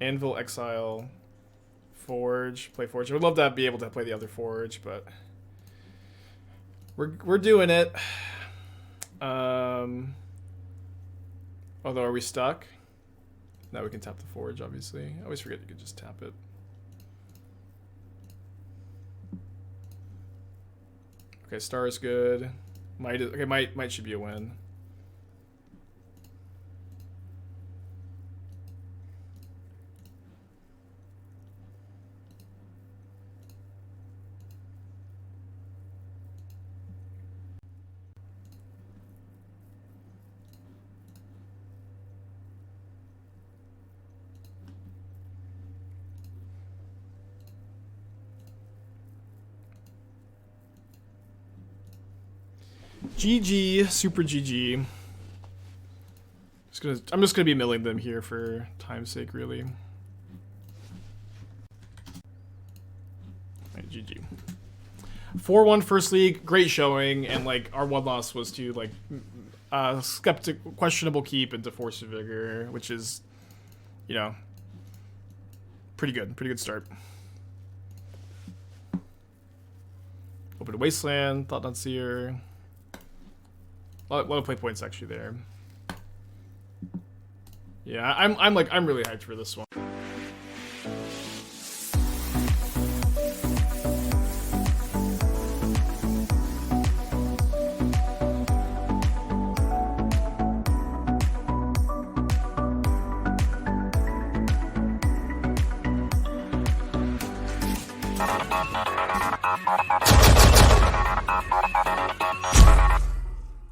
Anvil, Exile. Forge. Play Forge. I would love to be able to play the other Forge, but we're doing it. Although, are we stuck? Now we can tap the Forge, obviously. I always forget you can just tap it. Okay, Star is good. Might should be a win. GG, super GG. I'm just gonna be milling them here for time's sake, really. Alright, GG. 4-1 first league, great showing, and like our one loss was to like questionable keep into Force of Vigor, which is, you know, pretty good start. Open to Wasteland, Thought Not Seer. A lot of play points actually there. Yeah, I'm really hyped for this one.